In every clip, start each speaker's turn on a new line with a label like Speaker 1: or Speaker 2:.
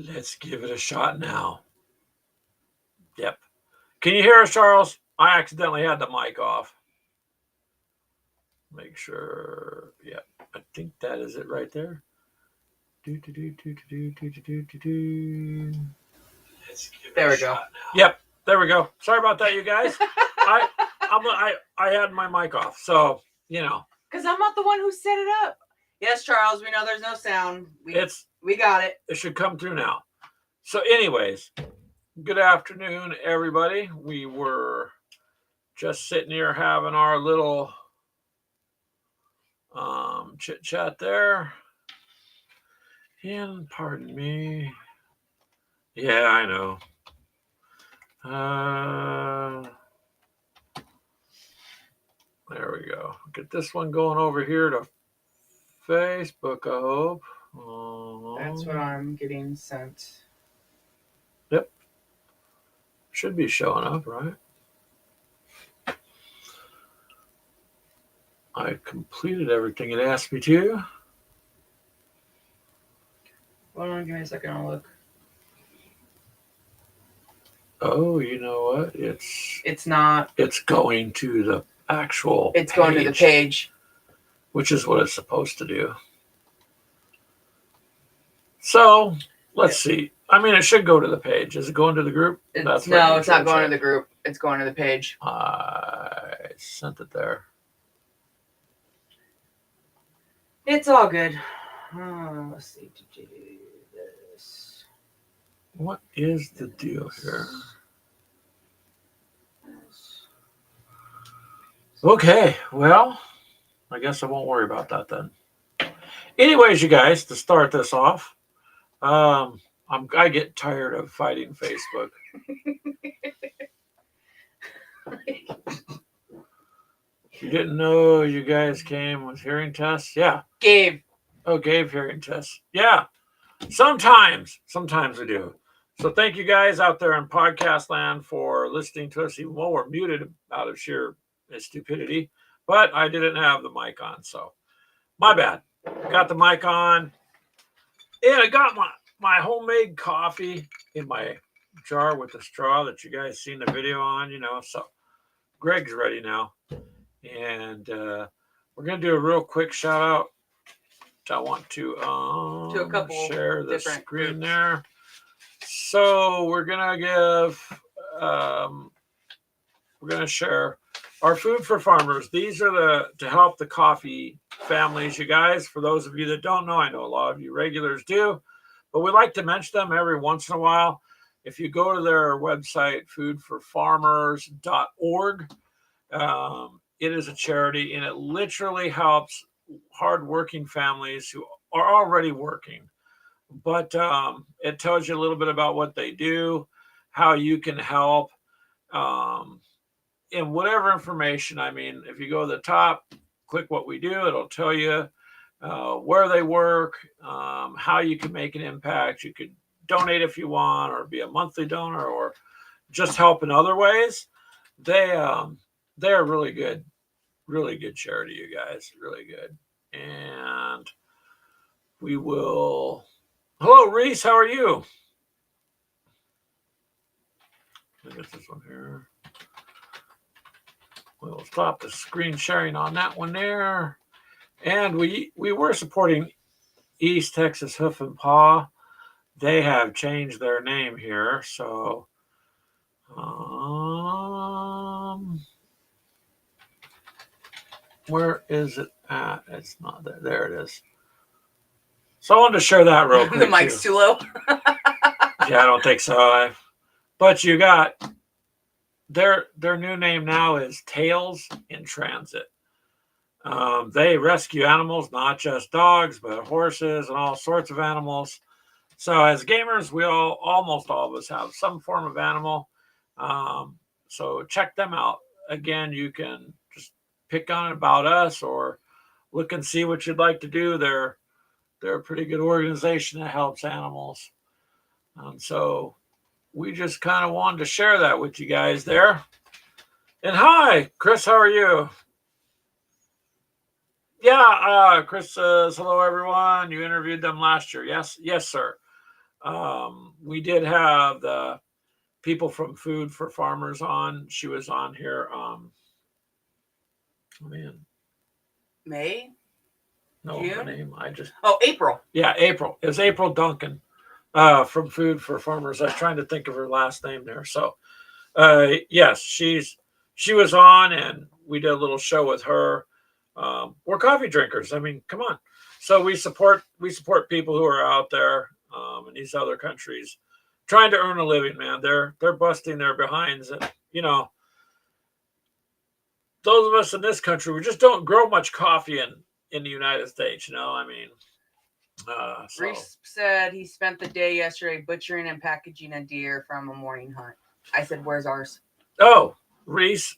Speaker 1: Let's give it a shot now. Yep. Can you hear us, Charles? I accidentally had the mic off. Make sure. Yep. I think that is it right there.
Speaker 2: There we go.
Speaker 1: Yep. There we go. Sorry about that, you guys. I had my mic off, so
Speaker 2: Because I'm not the one who set it up. Yes, Charles, we know there's no sound. We got it.
Speaker 1: It should come through now. So anyways, good afternoon, everybody. We were just sitting here having our little chit chat there. And pardon me. Yeah, I know. There we go. Get this one going over here to Facebook, I hope.
Speaker 2: That's what I'm getting sent.
Speaker 1: Yep. Should be showing up, right? I completed everything it asked me to.
Speaker 2: Hold on, give me a second, I'll look.
Speaker 1: Oh, you know what?
Speaker 2: It's not.
Speaker 1: It's going to the actual
Speaker 2: It's going to the page.
Speaker 1: Which is what it's supposed to do. So, let's see. I mean, it should go to the page. Is it going to the group?
Speaker 2: No, it's not going to the group. It's going to the page.
Speaker 1: I sent it there.
Speaker 2: It's all good. Let's see. This.
Speaker 1: What is the deal here? Okay, well, I guess I won't worry about that then. Anyways, you guys, to start this off, I get tired of fighting Facebook. You didn't know you guys came with hearing tests? Yeah.
Speaker 2: Gabe.
Speaker 1: Oh, Gabe hearing tests. Yeah. Sometimes we do. So thank you guys out there in podcast land for listening to us, even though we're muted out of sheer stupidity. But I didn't have the mic on, so my bad. Got the mic on. And I got my homemade coffee in my jar with the straw that you guys seen the video on, So Greg's ready now. And we're going to do a real quick shout out. I want to
Speaker 2: a couple
Speaker 1: share the
Speaker 2: different
Speaker 1: screen
Speaker 2: groups.
Speaker 1: there. So we're going to share our Food for Farmers. These are to help the coffee families, you guys. For those of you that don't know, I know a lot of you regulars do, but we like to mention them every once in a while. If you go to their website, foodforfarmers.org, it is a charity, and it literally helps hardworking families who are already working. But it tells you a little bit about what they do, how you can help, and whatever information. I mean, if you go to the top, click what we do, it'll tell you where they work, how you can make an impact. You could donate if you want, or be a monthly donor, or just help in other ways. They're really good charity, you guys, really good. And we will. Hello, Reese. How are you? Let me get this one here. We'll stop the screen sharing on that one there. And we were supporting East Texas Hoof and Paw. They have changed their name here. So, where is it at? It's not there. There it is. So I wanted to share that real quick.
Speaker 2: The mic's too low.
Speaker 1: Yeah, I don't think so. But you got their new name now is Tails in Transit. They rescue animals, not just dogs, but horses and all sorts of animals. So as gamers, almost all of us have some form of animal. So check them out. Again, you can just pick on About Us or look and see what you'd like to do. They're a pretty good organization that helps animals. So we just kind of wanted to share that with you guys there. And hi, Chris, how are you? Yeah, Chris says, hello, everyone. You interviewed them last year. Yes, sir. We did have the people from Food for Farmers on. She was on here. Oh man,
Speaker 2: May?
Speaker 1: no,
Speaker 2: June?
Speaker 1: her name. I just
Speaker 2: April.
Speaker 1: Yeah, April. It was April Duncan from Food for Farmers. I was trying to think of her last name there. So yes, she was on, and we did a little show with her. We're coffee drinkers. I mean, come on. So we support people who are out there in these other countries trying to earn a living. Man, they're busting their behinds, and those of us in this country, we just don't grow much coffee in the United States. I mean, so.
Speaker 2: Reese said he spent the day yesterday butchering and packaging a deer from a morning hunt. I said, "Where's ours?"
Speaker 1: Oh, Reese,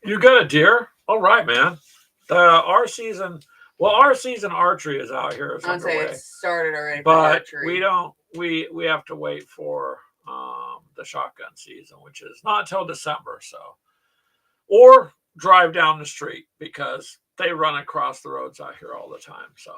Speaker 1: you got a deer? All right, man. Our season archery is out here. It's
Speaker 2: I'd say
Speaker 1: underway,
Speaker 2: it started already.
Speaker 1: but we don't. We have to wait for the shotgun season, which is not until December. So, or drive down the street because they run across the roads out here all the time. So.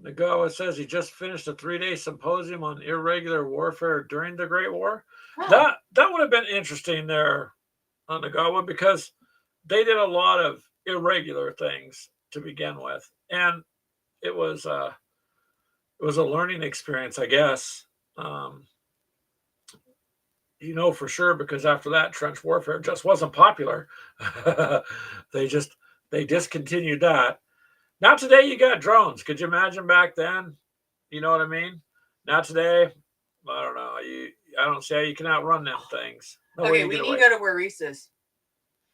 Speaker 1: Nagawa says he just finished a 3-day symposium on irregular warfare during the Great War. Huh. That would have been interesting there on Nagawa because they did a lot of irregular things to begin with, and it was a learning experience, I guess. For sure, because after that, trench warfare just wasn't popular. They discontinued that. Now today you got drones. Could you imagine back then? You know what I mean? Now today, I don't know. I don't see how you can outrun them things. No
Speaker 2: okay, we need to go to where Reese is.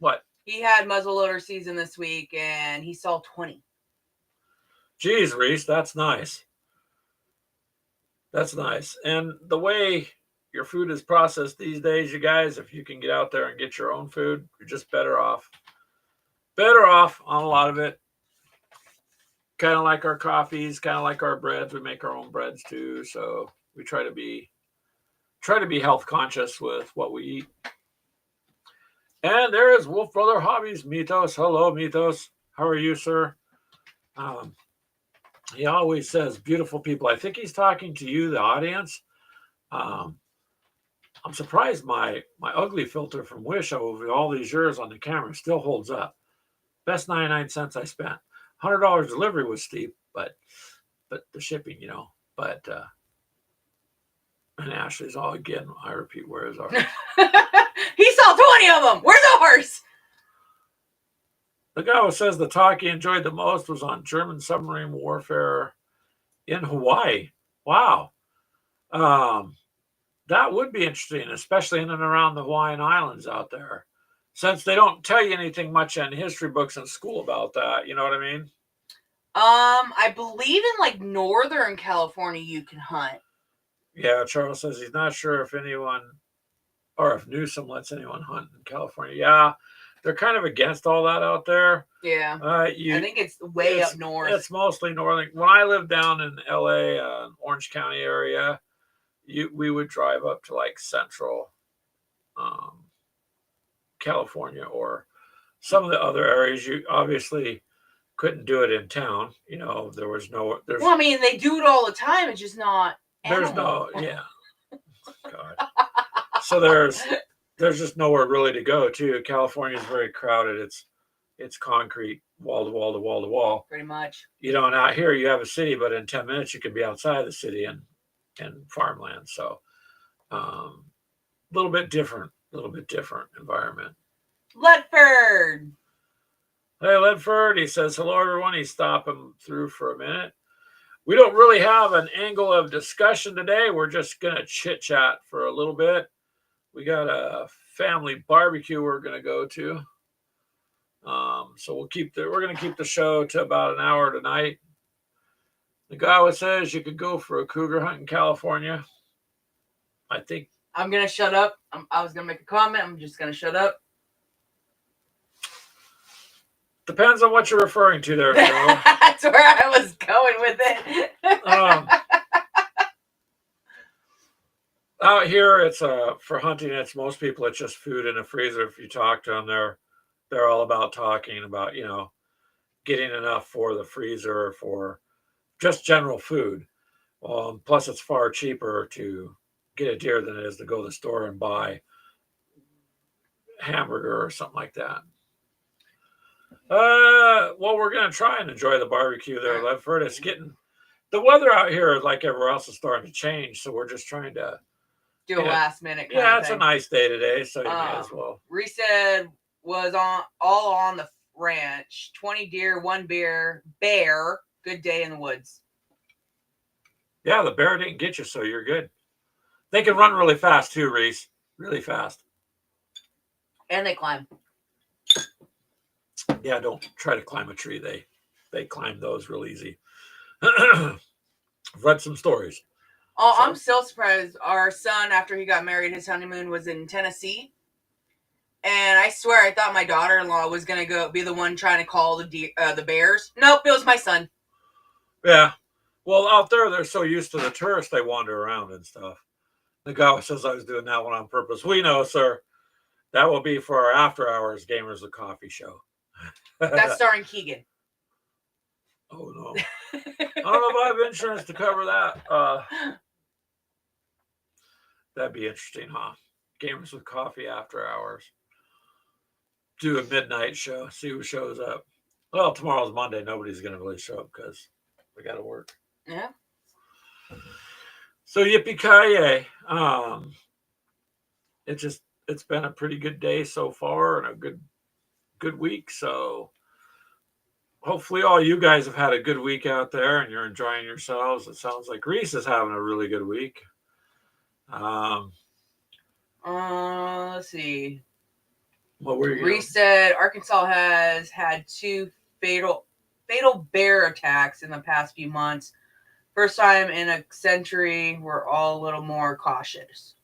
Speaker 1: What?
Speaker 2: He had muzzleloader season this week, and he saw 20.
Speaker 1: Geez, Reese, that's nice. That's nice. And the way your food is processed these days, you guys, if you can get out there and get your own food, you're just better off. Better off on a lot of it. Kind of like our coffees, kind of like our breads. We make our own breads too, so we try to be health conscious with what we eat. And there is Wolf Brother Hobbies, Mythos. Hello, Mythos. How are you, sir? He always says beautiful people. I think he's talking to you, the audience. I'm surprised my ugly filter from Wish over all these years on the camera still holds up. Best 99 cents I spent. $100 delivery was steep, but the shipping, But and Ashley's all again. I repeat, where is ours?
Speaker 2: He saw 20 of them. Where's ours?
Speaker 1: The guy who says the talk he enjoyed the most was on German submarine warfare in Hawaii. Wow, that would be interesting, especially in and around the Hawaiian Islands out there. Since they don't tell you anything much in history books in school about that, you know what I mean?
Speaker 2: I believe in Northern California you can hunt.
Speaker 1: Yeah, Charles says he's not sure if anyone or if Newsom lets anyone hunt in California. Yeah, they're kind of against all that out there.
Speaker 2: Yeah, I think it's way up north.
Speaker 1: It's mostly northern. When I lived down in LA, Orange County area, we would drive up to central California or some of the other areas. You obviously couldn't do it in town. There was no.
Speaker 2: Well, I mean, they do it all the time. It's just not.
Speaker 1: There's no. Yeah. God. So there's just nowhere really to go. Too. California is very crowded. It's concrete, wall to wall to wall to wall.
Speaker 2: Pretty much.
Speaker 1: Out here you have a city, but in 10 minutes you can be outside the city and farmland. So, a little bit different environment.
Speaker 2: Ledford.
Speaker 1: Hey, Ledford. He says, hello, everyone. He's stopping through for a minute. We don't really have an angle of discussion today. We're just going to chit chat for a little bit. We got a family barbecue we're going to go to. So we're going to keep the show to about an hour tonight. The guy says you could go for a cougar hunt in California. I think
Speaker 2: I'm going to shut up. I was going to make a comment. I'm just going to shut up.
Speaker 1: Depends on what you're referring to there, Joe.
Speaker 2: That's where I was going with it.
Speaker 1: Out here, it's for hunting. It's most people. It's just food in a freezer. If you talk to them, they're all about talking about getting enough for the freezer for just general food. Plus, it's far cheaper to get a deer than it is to go to the store and buy hamburger or something like that. Well, we're gonna try and enjoy the barbecue there, Ledford. It's getting the weather out here, like everywhere else, is starting to change. So we're just trying to
Speaker 2: Do a last minute.
Speaker 1: Yeah, it's a nice day today, so you may as well.
Speaker 2: Reset was all on the ranch. 20 deer, 1 bear. Good day in the woods.
Speaker 1: Yeah, the bear didn't get you, so you're good. They can run really fast too, Reese. Really fast.
Speaker 2: And they climb.
Speaker 1: Yeah, don't try to climb a tree. They climb those real easy. I've read some stories.
Speaker 2: Oh, so. I'm so surprised. Our son, after he got married, his honeymoon was in Tennessee. And I swear I thought my daughter-in-law was going to go be the one trying to call the bears. Nope, it was my son.
Speaker 1: Yeah. Well, out there, they're so used to the tourists, they wander around and stuff. The guy says I was doing that one on purpose. We know, sir. That will be for our after-hours Gamers with Coffee show.
Speaker 2: That's starring Keegan.
Speaker 1: Oh, no. I don't know if I have insurance to cover that. That'd be interesting, huh? Gamers with Coffee after hours. Do a midnight show. See who shows up. Well, tomorrow's Monday. Nobody's going to really show up because we got to work.
Speaker 2: Yeah.
Speaker 1: So yippee-ki-yay. It's been a pretty good day so far and a good week. So hopefully all you guys have had a good week out there and you're enjoying yourselves. It sounds like Reese is having a really good week.
Speaker 2: Let's see.
Speaker 1: What were you?
Speaker 2: Reese said Arkansas has had 2 fatal bear attacks in the past few months. First time in a century. We're all a little more cautious.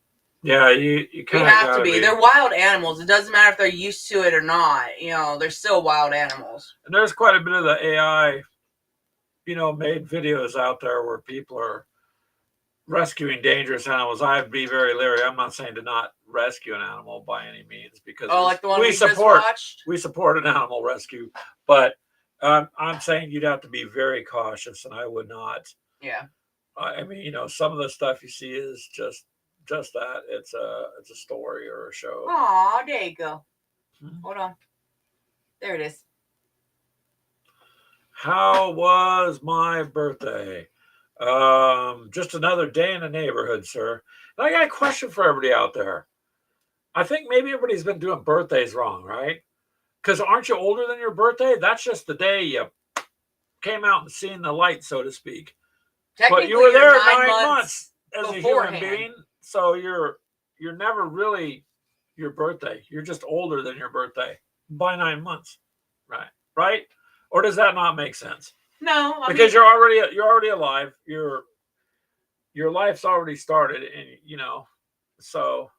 Speaker 1: Yeah, you kind of
Speaker 2: have to be. They're wild animals. It doesn't matter if they're used to it or not. They're still wild animals.
Speaker 1: And there's quite a bit of the AI, made videos out there where people are rescuing dangerous animals. I'd be very leery. I'm not saying to not rescue an animal by any means because
Speaker 2: like the one we just watched?
Speaker 1: We support an animal rescue, but I'm saying you'd have to be very cautious, and I would not.
Speaker 2: Yeah.
Speaker 1: I mean, some of the stuff you see is just that. It's a story or a show.
Speaker 2: Aw, there you go. Hold on. There it is.
Speaker 1: How was my birthday? Just another day in the neighborhood, sir. And I got a question for everybody out there. I think maybe everybody's been doing birthdays wrong, right? Because aren't you older than your birthday? That's just the day you came out and seen the light, so to speak. But you were there 9 months as beforehand. A human being, so you're never really your birthday. You're just older than your birthday by 9 months, right? Or does that not make sense?
Speaker 2: No,
Speaker 1: because you're already alive. Your life's already started, and so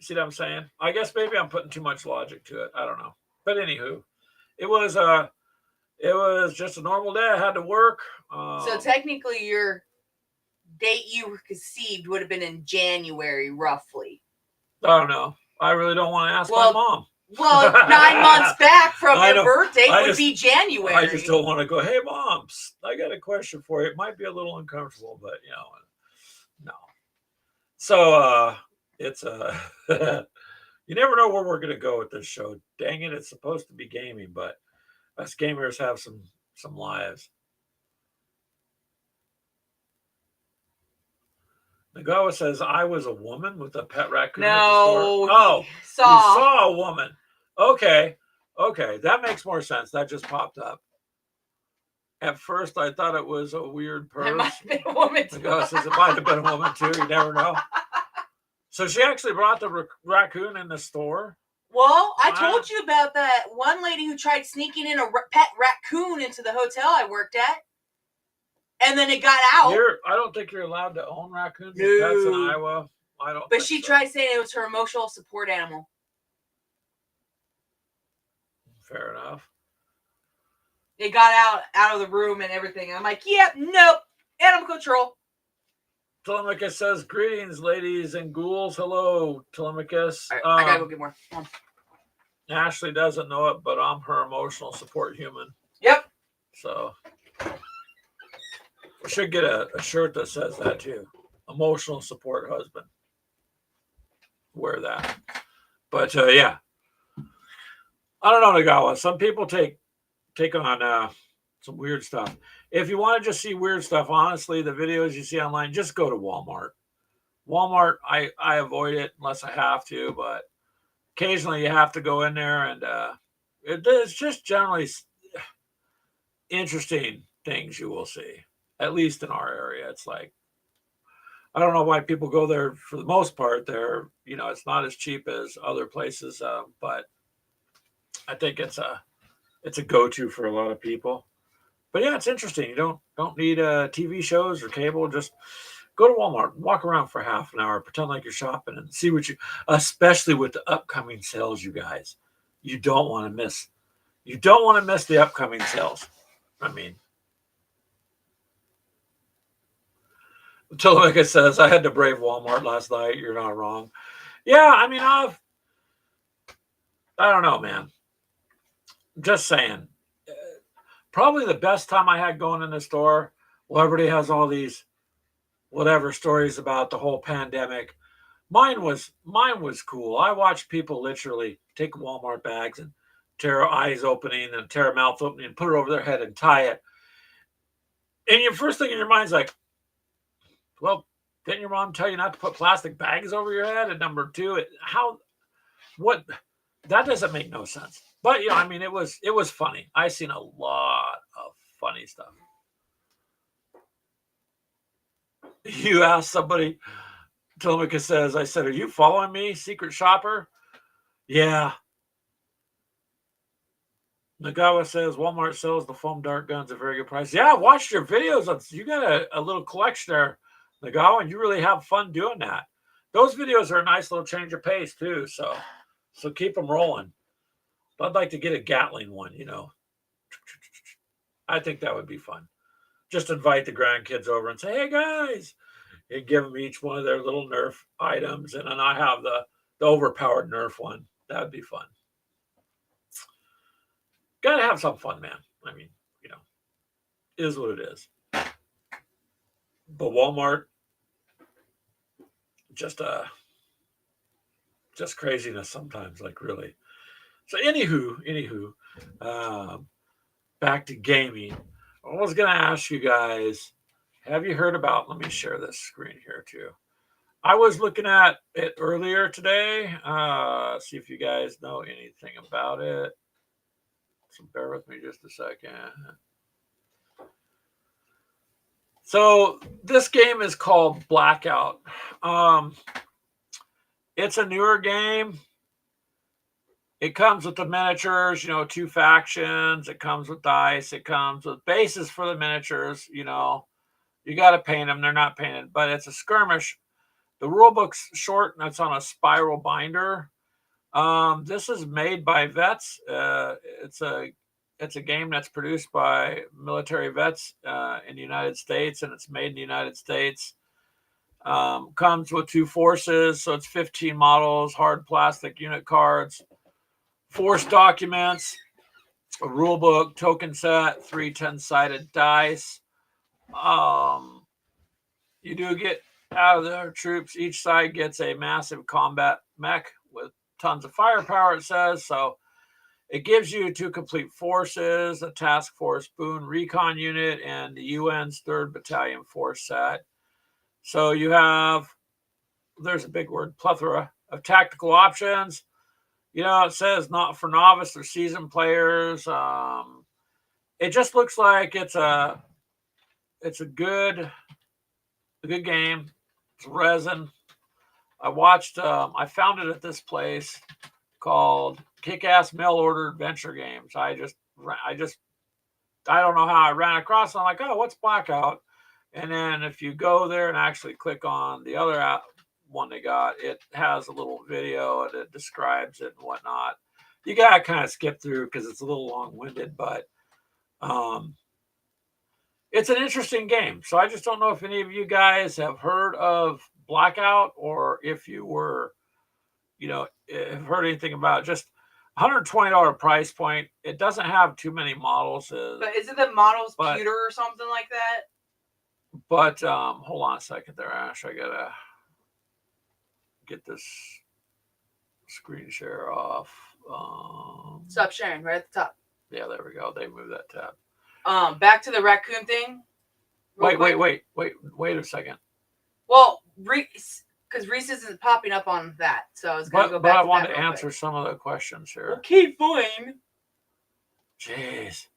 Speaker 1: see what I'm saying? I guess maybe I'm putting too much logic to it. I don't know, but anywho, it was just a normal day. I had to work.
Speaker 2: So technically, your date you were conceived would have been in January, roughly.
Speaker 1: I don't know. I really don't want to ask my mom.
Speaker 2: Well, 9 months back from your birthday would be January.
Speaker 1: I just don't want to go, hey, Mom, I got a question for you. It might be a little uncomfortable, but, no. So it's you never know where we're going to go with this show. Dang it, it's supposed to be gaming, but us gamers have some lives. Nagawa says, I was a woman with a pet raccoon at the store. Oh, you saw a woman. Okay. That makes more sense. That just popped up. At first, I thought it was a weird person.
Speaker 2: It might have been a woman too.
Speaker 1: Nagawa says it might have been a woman too. You never know. So she actually brought the raccoon in the store?
Speaker 2: Well, I told you about that one lady who tried sneaking in a pet raccoon into the hotel I worked at. And then it got out.
Speaker 1: I don't think you're allowed to own raccoons. No. That's in Iowa. I don't.
Speaker 2: But she tried saying it was her emotional support animal.
Speaker 1: Fair enough.
Speaker 2: It got out of the room and everything. I'm like, yep, nope, animal control.
Speaker 1: Telemachus says, greetings, ladies and ghouls. Hello, Telemachus.
Speaker 2: Right, I gotta go get more.
Speaker 1: Ashley doesn't know it, but I'm her emotional support human.
Speaker 2: Yep.
Speaker 1: So. I should get a shirt that says that too. Emotional support husband. Wear that. But yeah, I don't know, Nagawa. Some people take on some weird stuff. If you want to just see weird stuff, honestly, the videos you see online, just go to Walmart. Walmart, I avoid it unless I have to, but occasionally you have to go in there, and it's just generally interesting things you will see. At least in our area, it's like I don't know why people go there for the most part. It's not as cheap as other places, but I think it's a go-to for a lot of people. But yeah, it's interesting. You don't need TV shows or cable. Just go to Walmart, walk around for half an hour, pretend like you're shopping, and see what you. Especially with the upcoming sales, you guys, you don't want to miss. You don't want to miss the upcoming sales. I mean, Tillamook says I had to brave Walmart last night. You're not wrong. Yeah, I mean, I don't know, man. Just saying. Probably the best time I had going in the store. Well, everybody has all these whatever stories about the whole pandemic. Mine was cool. I watched people literally take Walmart bags and tear eyes opening and tear mouth opening and put it over their head and tie it. And your first thing in your mind's like, well, didn't your mom tell you not to put plastic bags over your head? And number two, what that doesn't make no sense. But I mean, it was funny. I seen a lot of funny stuff. You ask somebody, Tillamook says, I said, are you following me, secret shopper? Yeah. Nagawa says Walmart sells the foam dart guns at a very good price. Yeah, I watched your videos. You got a little collection there, Nagawa, and you really have fun doing that. Those videos are a nice little change of pace too. So keep them rolling. I'd like to get a Gatling one, I think that would be fun. Just invite the grandkids over and say, hey guys, and give them each one of their little Nerf items. And then I have the overpowered Nerf one. That would be fun. Got to have some fun, man. I mean, it is what it is. But Walmart, just craziness sometimes, like really. So anywho, back to gaming. I was gonna ask you guys, have you heard about? Let me share this screen here too. I was looking at it earlier today. See if you guys know anything about it. So bear with me just a second. So this game is called Blackout. It's a newer game. It comes with the miniatures, 2 factions. It comes with dice. It comes with bases for the miniatures. You got to paint them. They're not painted, but it's a skirmish. The rule book's short and it's on a spiral binder. This is made by vets. It's a game that's produced by military vets in the United States, and it's made in the United States. Comes with 2 forces, so it's 15 models, hard plastic unit cards, force documents, a rule book, token set, 3 10-sided dice. You do get out of their troops. Each side gets a massive combat mech with tons of firepower, it says. So it gives you 2 complete forces, a task force Boone recon unit, and the UN's 3rd Battalion force set. So you have, there's a big word, plethora of tactical options. It says not for novice or seasoned players. It just looks like it's a good game. It's resin. I found it at this place called Kick-Ass Mail Order Adventure Games. I don't know how I ran across it. I'm like, oh, what's Blackout? And then if you go there and actually click on the other one they got, it has a little video and it describes it and whatnot. You got to kind of skip through because it's a little long-winded, but it's an interesting game. So I just don't know if any of you guys have heard of Blackout, or if you were, have heard anything about it. Just $120 price point. It doesn't have too many models.
Speaker 2: But is it the models pewter or something like that?
Speaker 1: But hold on a second there, Ash. I gotta get this screen share off.
Speaker 2: Stop sharing right at the top.
Speaker 1: Yeah, there we go. They moved that tab.
Speaker 2: Back to the raccoon thing.
Speaker 1: Wait a secend.
Speaker 2: Well, because Reese isn't popping up on that, so I was going to go back.
Speaker 1: But I
Speaker 2: to
Speaker 1: want
Speaker 2: that
Speaker 1: to
Speaker 2: real
Speaker 1: answer
Speaker 2: quick.
Speaker 1: some of the questions here.
Speaker 2: Okay, fine.
Speaker 1: Jeez.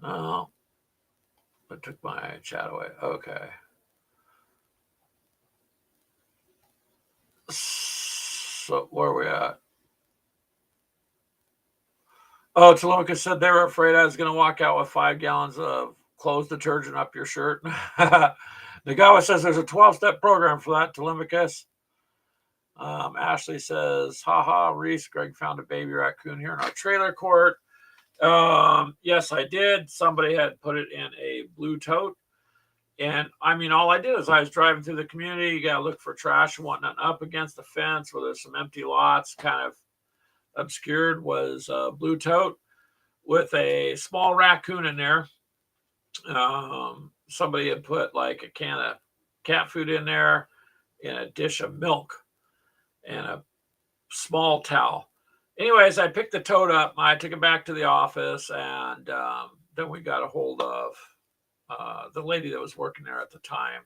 Speaker 1: Oh, it took my chat away. Okay. So where are we at? Oh, Telemachus said they were afraid I was going to walk out with 5 gallons of clothes detergent up your shirt. Nagawa says there's a 12-step program for that, Telemachus. Ashley says, haha, Reese, Greg found a baby raccoon here in our trailer court. Yes, I did. Somebody had put it in a blue tote. And I mean, all I did is I was driving through the community. You got to look for trash and whatnot. Up against the fence where there's some empty lots, kind of obscured, was a blue tote with a small raccoon in there. Somebody had put like a can of cat food in there, and a dish of milk, and a small towel. Anyways, I picked the tote up. I took it back to the office, and then we got a hold of the lady that was working there at the time.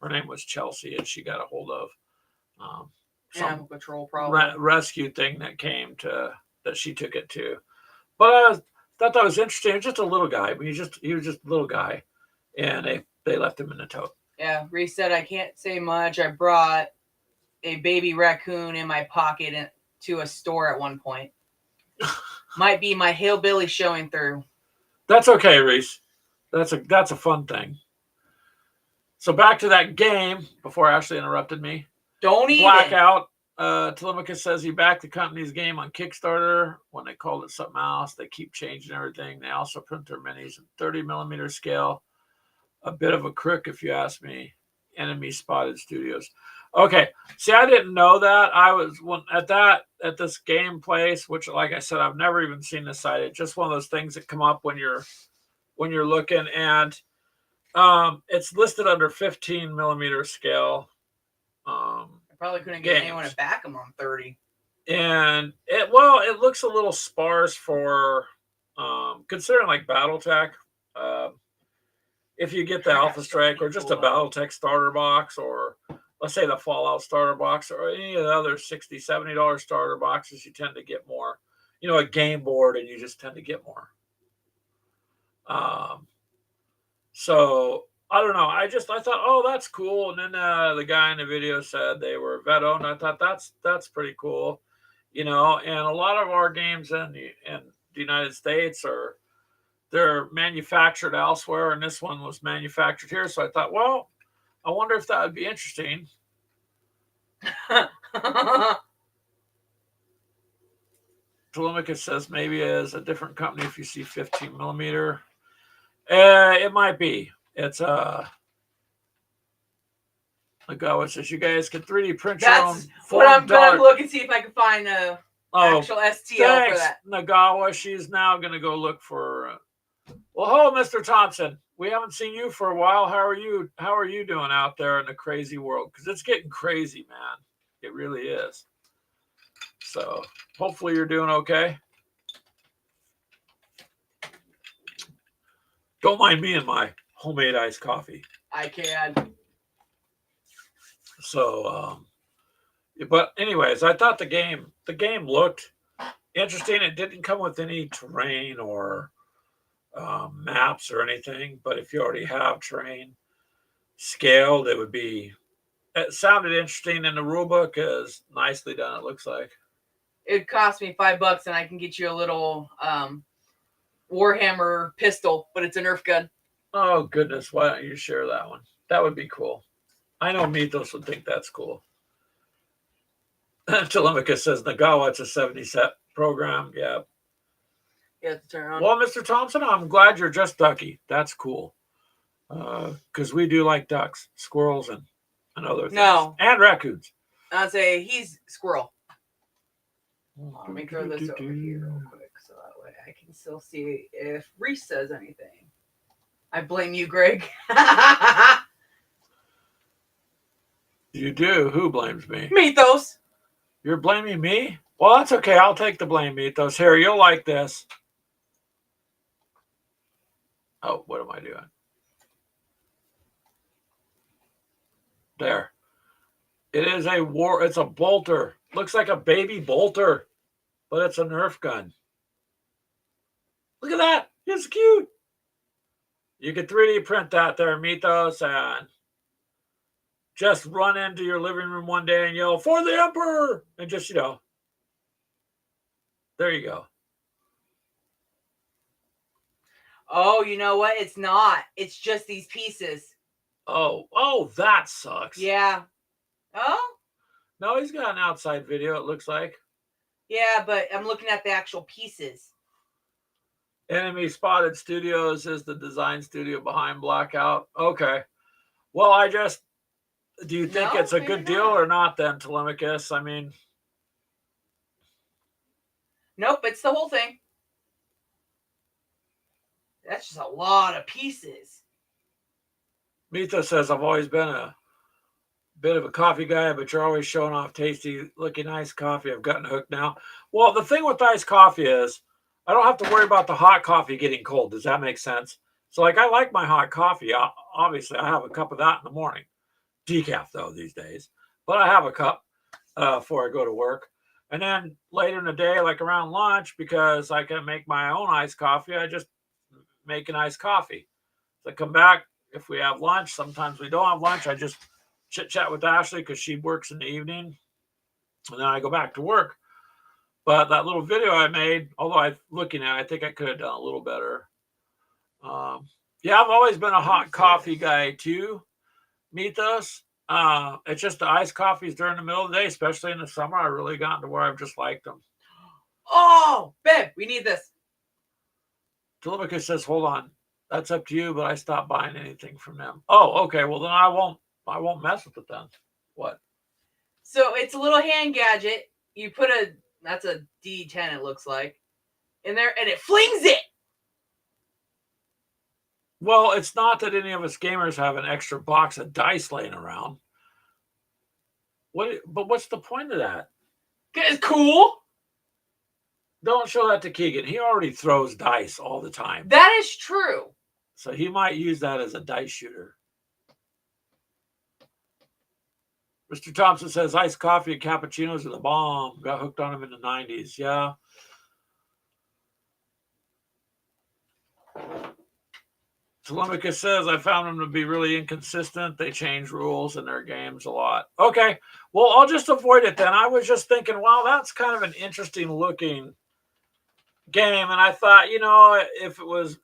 Speaker 1: Her name was Chelsea, and she got a hold of some
Speaker 2: Animal control problem.
Speaker 1: rescue thing that came to that she took it to. But I thought that was interesting. It was just a little guy. He was just a little guy, and they left him in the tote.
Speaker 2: Yeah, Reese said I can't say much. I brought a baby raccoon in my pocket to a store at one point. Might be my hillbilly showing through.
Speaker 1: That's okay, Reese. That's a fun thing. So back to that game before Ashley interrupted me.
Speaker 2: Don't even.
Speaker 1: Blackout. Telemachus says he backed the company's game on Kickstarter when they called it something else. They keep changing everything. They also print their minis in 30mm scale. A bit of a crook, if you ask me. Enemy spotted studios. Okay, see, I didn't know that. I was at this game place, which, like I said, I've never even seen this site. It's just one of those things that come up when you're looking, and it's listed under 15mm scale.
Speaker 2: I probably couldn't get anyone to back them on 30.
Speaker 1: And it looks a little sparse for considering like BattleTech. If you get the Alpha Strike or just a BattleTech starter box, or let's say the Fallout starter box, or any of the other $60-$70 starter boxes, you tend to get more, a game board, and you just tend to get more. So I don't know. I thought, oh, that's cool. And then the guy in the video said they were vet owned. I thought that's pretty cool, and a lot of our games in the United States they're manufactured elsewhere, and this one was manufactured here. So I thought, well, I wonder if that would be interesting. Telemachus says maybe as a different company if you see 15mm. It might be. It's Nagawa says you guys can 3D print your own.
Speaker 2: That's what I'm gonna look and see if I can find a actual STL for that.
Speaker 1: Nagawa, she's now gonna go look for. Well, hello, Mr. Thompson. We haven't seen you for a while. How are you? How are you doing out there in the crazy world? Because it's getting crazy, man. It really is. So hopefully you're doing okay. Don't mind me and my homemade iced coffee.
Speaker 2: I can.
Speaker 1: So, but anyways, I thought the game looked interesting. It didn't come with any terrain or maps or anything. But if you already have terrain scaled, it sounded interesting, and the rule book is nicely done, it looks like.
Speaker 2: It cost me $5 and I can get you a little Warhammer pistol, but it's a Nerf gun.
Speaker 1: Oh, goodness. Why don't you share that one? That would be cool. I know Mythos would think that's cool. Telemachus says, Nagawa, it's a 70-set program. Yeah.
Speaker 2: You have to turn on.
Speaker 1: Well, Mr. Thompson, I'm glad you're just ducky. That's cool. Because we do like ducks, squirrels, and other things.
Speaker 2: No.
Speaker 1: And raccoons.
Speaker 2: I'd say he's squirrel. Let me throw this over here real quick so that way I can still see if Reese says anything. I blame you, Greg.
Speaker 1: You do? Who blames me?
Speaker 2: Mythos.
Speaker 1: You're blaming me? Well, that's okay. I'll take the blame, Mythos. Here, you'll like this. Oh, what am I doing? There. It is it's a bolter. Looks like a baby bolter, but it's a Nerf gun. Look at that. It's cute. You could 3D print that there, Mythos, and just run into your living room one day and yell, "For the Emperor!" And just, there you go.
Speaker 2: Oh, you know what? It's not. It's just these pieces.
Speaker 1: Oh, that sucks.
Speaker 2: Yeah. Oh?
Speaker 1: No, he's got an outside video, it looks like.
Speaker 2: Yeah, but I'm looking at the actual pieces.
Speaker 1: Enemy Spotted Studios is the design studio behind Blackout. Okay. Well, do you think it's a good deal or not then, Telemachus? I mean...
Speaker 2: Nope, it's the whole thing. That's just a lot of pieces.
Speaker 1: Mythos says, I've always been a bit of a coffee guy, but you're always showing off tasty looking iced coffee. I've gotten hooked now. Well, the thing with iced coffee is I don't have to worry about the hot coffee getting cold. Does that make sense? So I like my hot coffee. Obviously, I have a cup of that in the morning. Decaf, though, these days. But I have a cup before I go to work. And then later in the day, like around lunch, because I can make my own iced coffee, I just make an iced coffee. So I come back. If we have lunch, sometimes we don't have lunch. I just chit-chat with Ashley because she works in the evening. And then I go back to work. But that little video I made, although I think I could have done a little better. Yeah, I've always been a hot coffee guy too, Mythos. It's just the iced coffees during the middle of the day, especially in the summer. I really gotten to where I've just liked them.
Speaker 2: Oh, babe, we need this.
Speaker 1: Telemachus says, hold on. That's up to you, but I stopped buying anything from them. Oh, okay. Well, then I won't mess with it then. What?
Speaker 2: So it's a little hand gadget. You put that's a D10, it looks like, in there, and it flings it.
Speaker 1: Well, it's not that any of us gamers have an extra box of dice laying around. But what's the point of that?
Speaker 2: It's cool.
Speaker 1: Don't show that to Keegan. He already throws dice all the time.
Speaker 2: That is true.
Speaker 1: So he might use that as a dice shooter. Mr. Thompson says iced coffee and cappuccinos are the bomb. Got hooked on them in the 90s. Yeah. Telemachus says, I found them to be really inconsistent. They change rules in their games a lot. Okay. Well, I'll just avoid it then. I was just thinking, wow, that's kind of an interesting looking game. And I thought,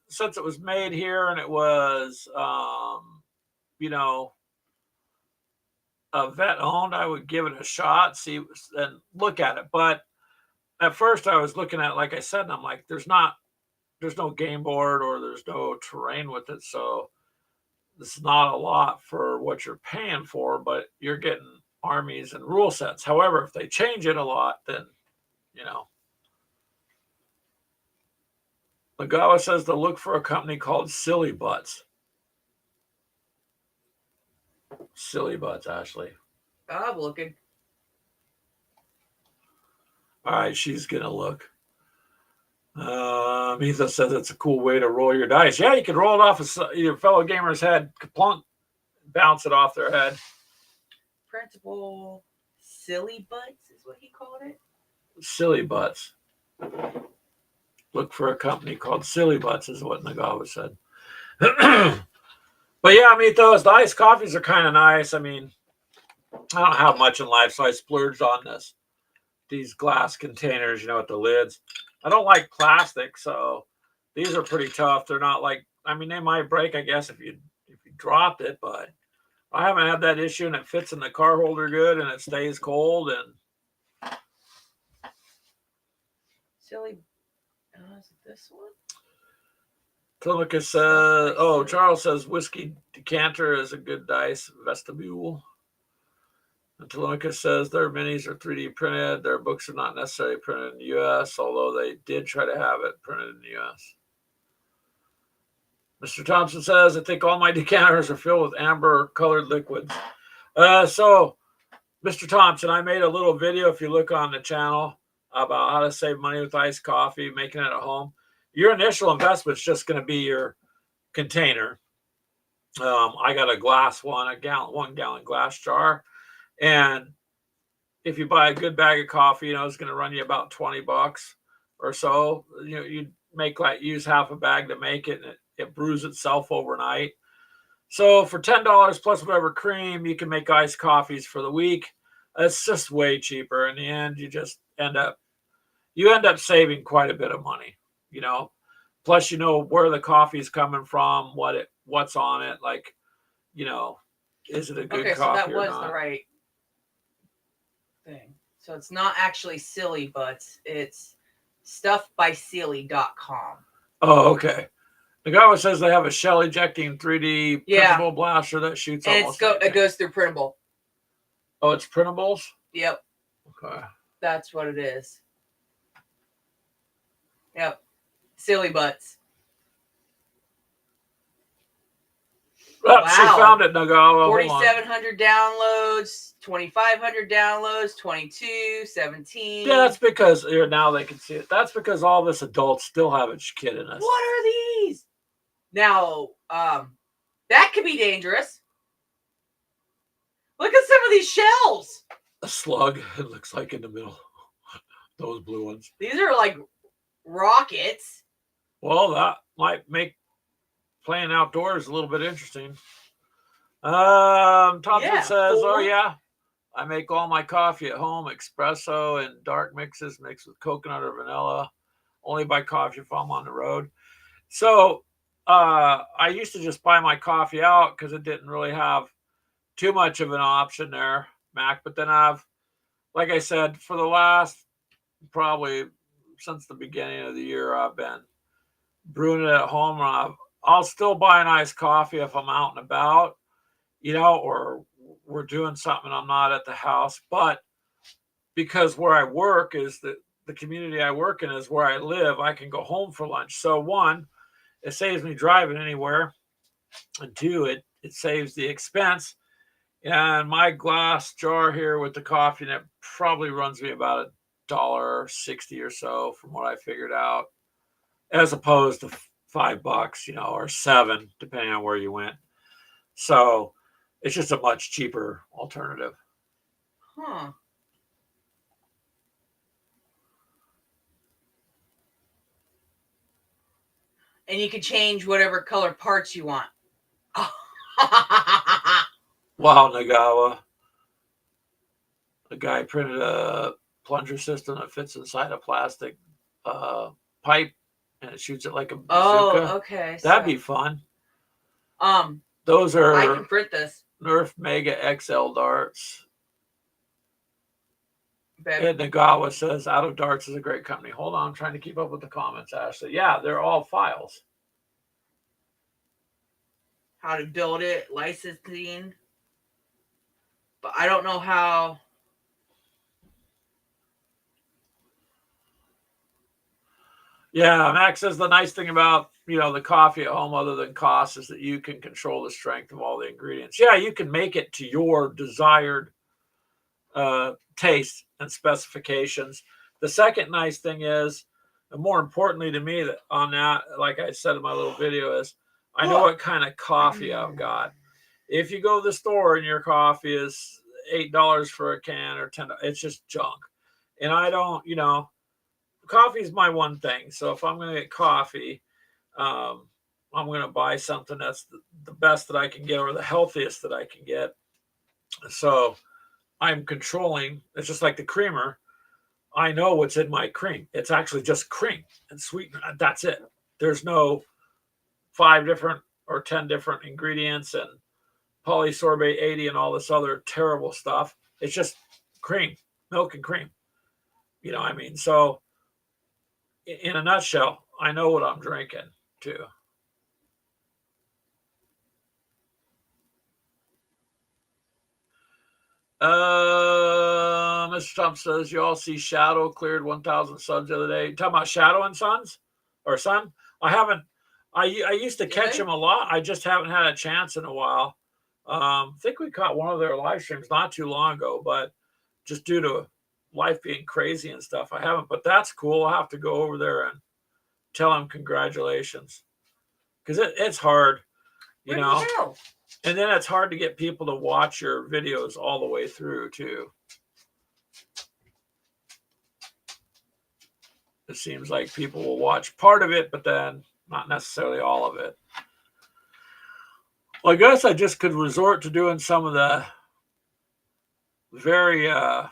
Speaker 1: since it was made here and it was, a vet owned, I would give it a shot, see and look at it. But at first I was looking at it, like I said, and I'm like, there's no game board or there's no terrain with it. So it's not a lot for what you're paying for, but you're getting armies and rule sets. However, if they change it a lot, then, Lagawa says to look for a company called Silly Butts. Silly Butts, Ashley.
Speaker 2: I'm looking.
Speaker 1: All right, she's going to look. Mythos says it's a cool way to roll your dice. Yeah, you could roll it off your fellow gamer's head, plunk, bounce it off their head.
Speaker 2: Principal Silly Butts is what he called it?
Speaker 1: Silly Butts. Look for a company called Silly Butts is what Nagawa said. But yeah, Mythos, the iced coffees are kind of nice. I mean, I don't have much in life, so I splurged on these glass containers, with the lids. I don't like plastic, so these are pretty tough. They're not like, they might break, I guess, if you dropped it, but I haven't had that issue, and it fits in the car holder good, and it stays cold. And
Speaker 2: Silly, is it this one?
Speaker 1: Telemachus says, Charles says whiskey decanter is a good dice vestibule. And Telemachus says their minis are 3D printed. Their books are not necessarily printed in the U.S., although they did try to have it printed in the U.S. Mr. Thompson says, I think all my decanters are filled with amber colored liquids. So, Mr. Thompson, I made a little video, if you look on the channel, about how to save money with iced coffee, making it at home. Your initial investment is just going to be your container. I got a glass one, 1 gallon glass jar. And if you buy a good bag of coffee, it's going to run you about $20 or so. You use half a bag to make it, and it brews itself overnight. So for $10 plus whatever cream, you can make iced coffees for the week. It's just way cheaper. In the end, you just end up saving quite a bit of money, Plus, where the coffee is coming from, what's on it, is it a good coffee?
Speaker 2: So that was the right thing. So it's not actually Silly Butts. It's stuffbysilly.com.
Speaker 1: Oh, okay. The guy says they have a shell ejecting 3D printable blaster that shoots almost
Speaker 2: it goes through printable.
Speaker 1: Oh, it's printables?
Speaker 2: Yep.
Speaker 1: Okay.
Speaker 2: That's what it is. Yep. Silly Butts.
Speaker 1: Wow. She found it, Nagawa.
Speaker 2: 4,700 downloads, 2,500 downloads, 22, 17.
Speaker 1: Yeah, that's because now they can see it. That's because all this adults still have a kid in us.
Speaker 2: What are these? Now, that could be dangerous. Look at some of these shells.
Speaker 1: A slug, it looks like, in the middle. Those blue ones.
Speaker 2: These are like rockets.
Speaker 1: Well, that might make playing outdoors a little bit interesting. Thompson says, oh yeah, I make all my coffee at home, espresso and dark mixes mixed with coconut or vanilla. Only buy coffee if I'm on the road. So I used to just buy my coffee out because it didn't really have too much of an option there, Mac. But then like I said, for the last probably since the beginning of the year, I've been brewing it at home. I'll still buy an iced coffee if I'm out and about, or we're doing something, I'm not at the house. But because where I work is the community I work in is where I live, I can go home for lunch. So one, it saves me driving anywhere. And two, it saves the expense. And my glass jar here with the coffee in it probably runs me about $1.60 or so from what I figured out, as opposed to $5, or $7, depending on where you went. So it's just a much cheaper alternative.
Speaker 2: Huh. And you can change whatever color parts you want.
Speaker 1: Wow, Nagawa. The guy printed a plunger system that fits inside a plastic pipe, and it shoots it like a bazooka.
Speaker 2: Oh, okay.
Speaker 1: That'd be fun.
Speaker 2: Those are... I can print this.
Speaker 1: Nerf Mega XL darts. Ed Nagawa says, Out of Darts is a great company. Hold on, I'm trying to keep up with the comments, Ashley. Yeah, they're all files.
Speaker 2: How to build it, licensing. But I don't know how...
Speaker 1: Yeah, Max says the nice thing about, the coffee at home other than cost is that you can control the strength of all the ingredients. Yeah, you can make it to your desired taste and specifications. The second nice thing is, and more importantly to me on that, like I said in my little video, is I know what kind of coffee I've got. If you go to the store and your coffee is $8 for a can or $10, it's just junk. And I don't, coffee is my one thing. So if I'm going to get coffee, I'm going to buy something that's the best that I can get or the healthiest that I can get. So I'm controlling. It's just like the creamer. I know what's in my cream. It's actually just cream and sweetener. That's it. There's no 5 different or 10 different ingredients and polysorbate 80 and all this other terrible stuff. It's just cream, milk and cream. So in a nutshell, I know what I'm drinking too. Mr. Trump says, you all see Shadow cleared 1,000 subs the other day. You talking about Shadow and Sons or Son? I I used to catch
Speaker 2: Really?
Speaker 1: them a lot. I just haven't had a chance in a while. I think we caught one of their live streams not too long ago, but just due to life being crazy and stuff, I haven't. But that's cool. I'll have to go over there and tell them congratulations, because it's hard, you
Speaker 2: Where'd
Speaker 1: know.
Speaker 2: you go?
Speaker 1: And then it's hard to get people to watch your videos all the way through too. It seems like people will watch part of it, but then not necessarily all of it. Well, I guess I just could resort to doing some of the very, I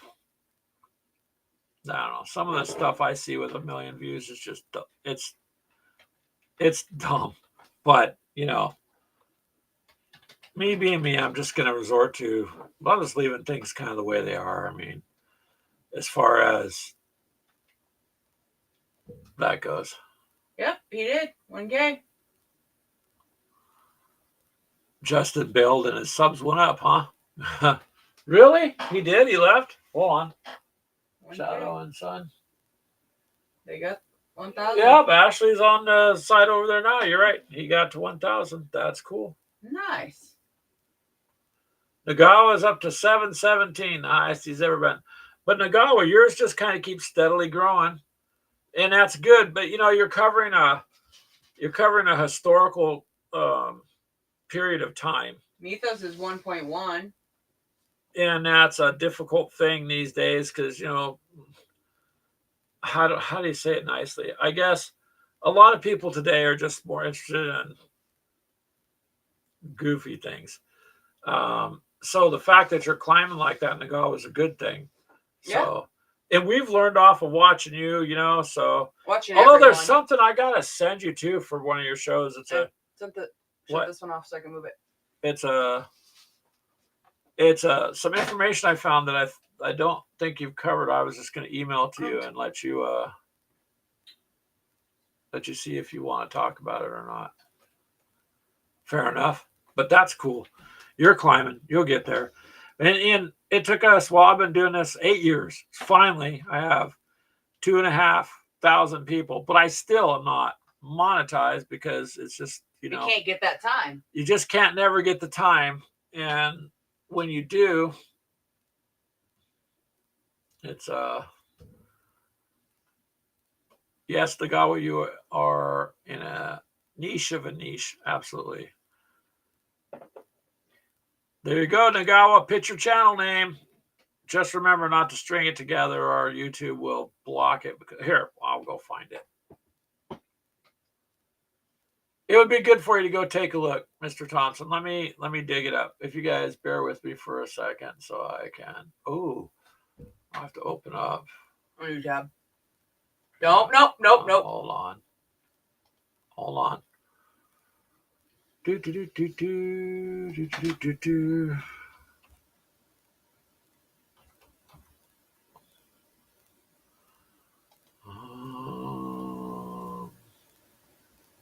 Speaker 1: don't know, some of the stuff I see with 1 million views is just, it's dumb. But, you know, me being me, I'm just going to resort to, I'm just leaving things kind of the way they are. I mean, as far as that goes.
Speaker 2: Yep, he did. 1K.
Speaker 1: Justin build and his subs went up, huh? Really? He did? He left? Hold on.
Speaker 2: 1K.
Speaker 1: Shadow and Sun.
Speaker 2: They got 1,000.
Speaker 1: Yep, Ashley's on the side over there now. You're right. He got to 1,000. That's cool.
Speaker 2: Nice.
Speaker 1: Nagawa's up to 717. Highest he's ever been. But Nagawa, yours just kind of keeps steadily growing. And that's good. But you know, you're covering a historical period of time.
Speaker 2: Mythos is 1.1.
Speaker 1: And that's a difficult thing these days because, you know, how do you say it nicely? I guess a lot of people today are just more interested in goofy things. So the fact that you're climbing like that, Nagawa, is a good thing. So, yeah. And we've learned off of watching you, you know. So,
Speaker 2: watching
Speaker 1: although
Speaker 2: everyone.
Speaker 1: There's something I gotta send you to for one of your shows. It's
Speaker 2: shut this one off so I can move it.
Speaker 1: It's some information I found that I don't think you've covered. I was just going to email it to you and let you see if you want to talk about it or not. Fair enough, but that's cool. You're climbing. You'll get there. And it took us, well, I've been doing this 8 years. Finally, I have 2,500 people, but I still am not monetized because it's just, you know,
Speaker 2: you can't get that time.
Speaker 1: You just can't never get the time. And when you do, it's yes, Nagawa, you are in a niche of a niche. Absolutely. There you go, Nagawa. Pitch your channel name. Just remember not to string it together or YouTube will block it. Here, I'll go find it. It would be good for you to go take a look, Mr. Thompson. Let me dig it up. If you guys bear with me for a second so I can. Oh, I have to open up.
Speaker 2: On your tab. Nope.
Speaker 1: Hold on. Do.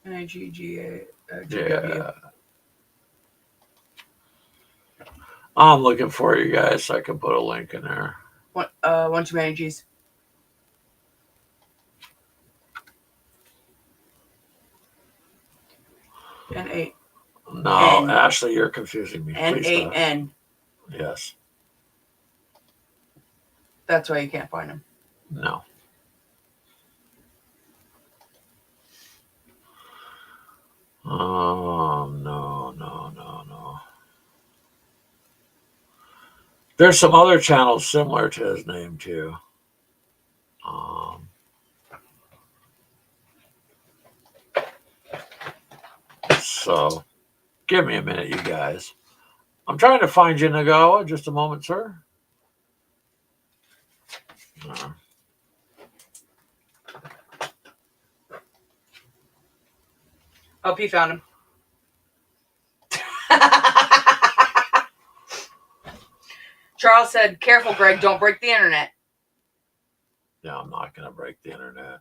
Speaker 2: NIGGA.
Speaker 1: Yeah. I'm looking for you guys so I can put a link in there.
Speaker 2: One too many G's. N8.
Speaker 1: No,
Speaker 2: N.
Speaker 1: Ashley, you're confusing me.
Speaker 2: N8N.
Speaker 1: Yes.
Speaker 2: That's why you can't find them.
Speaker 1: No. Oh, no. There's some other channels similar to his name, too. So, give me a minute, you guys. I'm trying to find you, Nagawa. Just a moment, sir.
Speaker 2: Oh, P found him. Charles said, "Careful, Greg. Don't break the internet."
Speaker 1: Yeah, I'm not going to break the internet.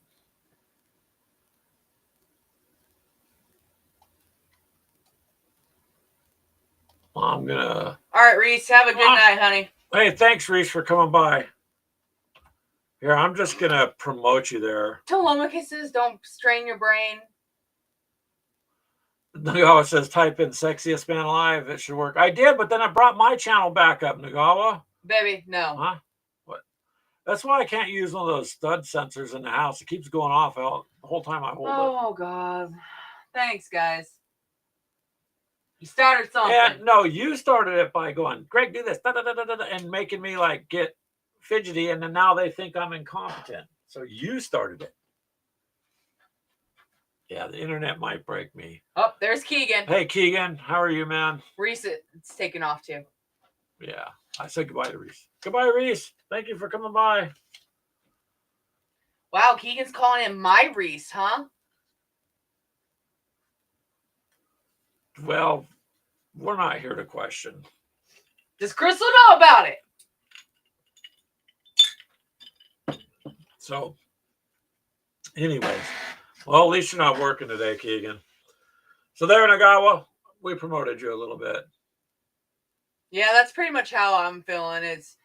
Speaker 1: I'm going to...
Speaker 2: All right, Reese. Have a good night, honey.
Speaker 1: Hey, thanks, Reese, for coming by. Here, I'm just going to promote you there.
Speaker 2: Toloma kisses. Don't strain your brain.
Speaker 1: Nagawa says, type in sexiest man alive. It should work. I did, but then I brought my channel back up, Nagawa.
Speaker 2: Baby, no.
Speaker 1: Huh? What? That's why I can't use one of those stud sensors in the house. It keeps going off the whole time I hold it.
Speaker 2: Oh, God. Thanks, guys. You started something.
Speaker 1: And no, you started it by going, Greg, do this, da, da, da, da, da, and making me like get fidgety, and then now they think I'm incompetent. So you started it. Yeah, the internet might break me.
Speaker 2: Oh, there's Keegan.
Speaker 1: Hey, Keegan, how are you, man?
Speaker 2: Reese, it's taken off too.
Speaker 1: Yeah, I said goodbye to Reese. Goodbye, Reese. Thank you for coming by.
Speaker 2: Wow, Keegan's calling him my Reese, huh?
Speaker 1: Well, we're not here to question.
Speaker 2: Does Crystal know about it?
Speaker 1: So, anyways, well, at least you're not working today, Keegan. So there, Nagawa, we promoted you a little bit.
Speaker 2: Yeah, that's pretty much how I'm feeling. It's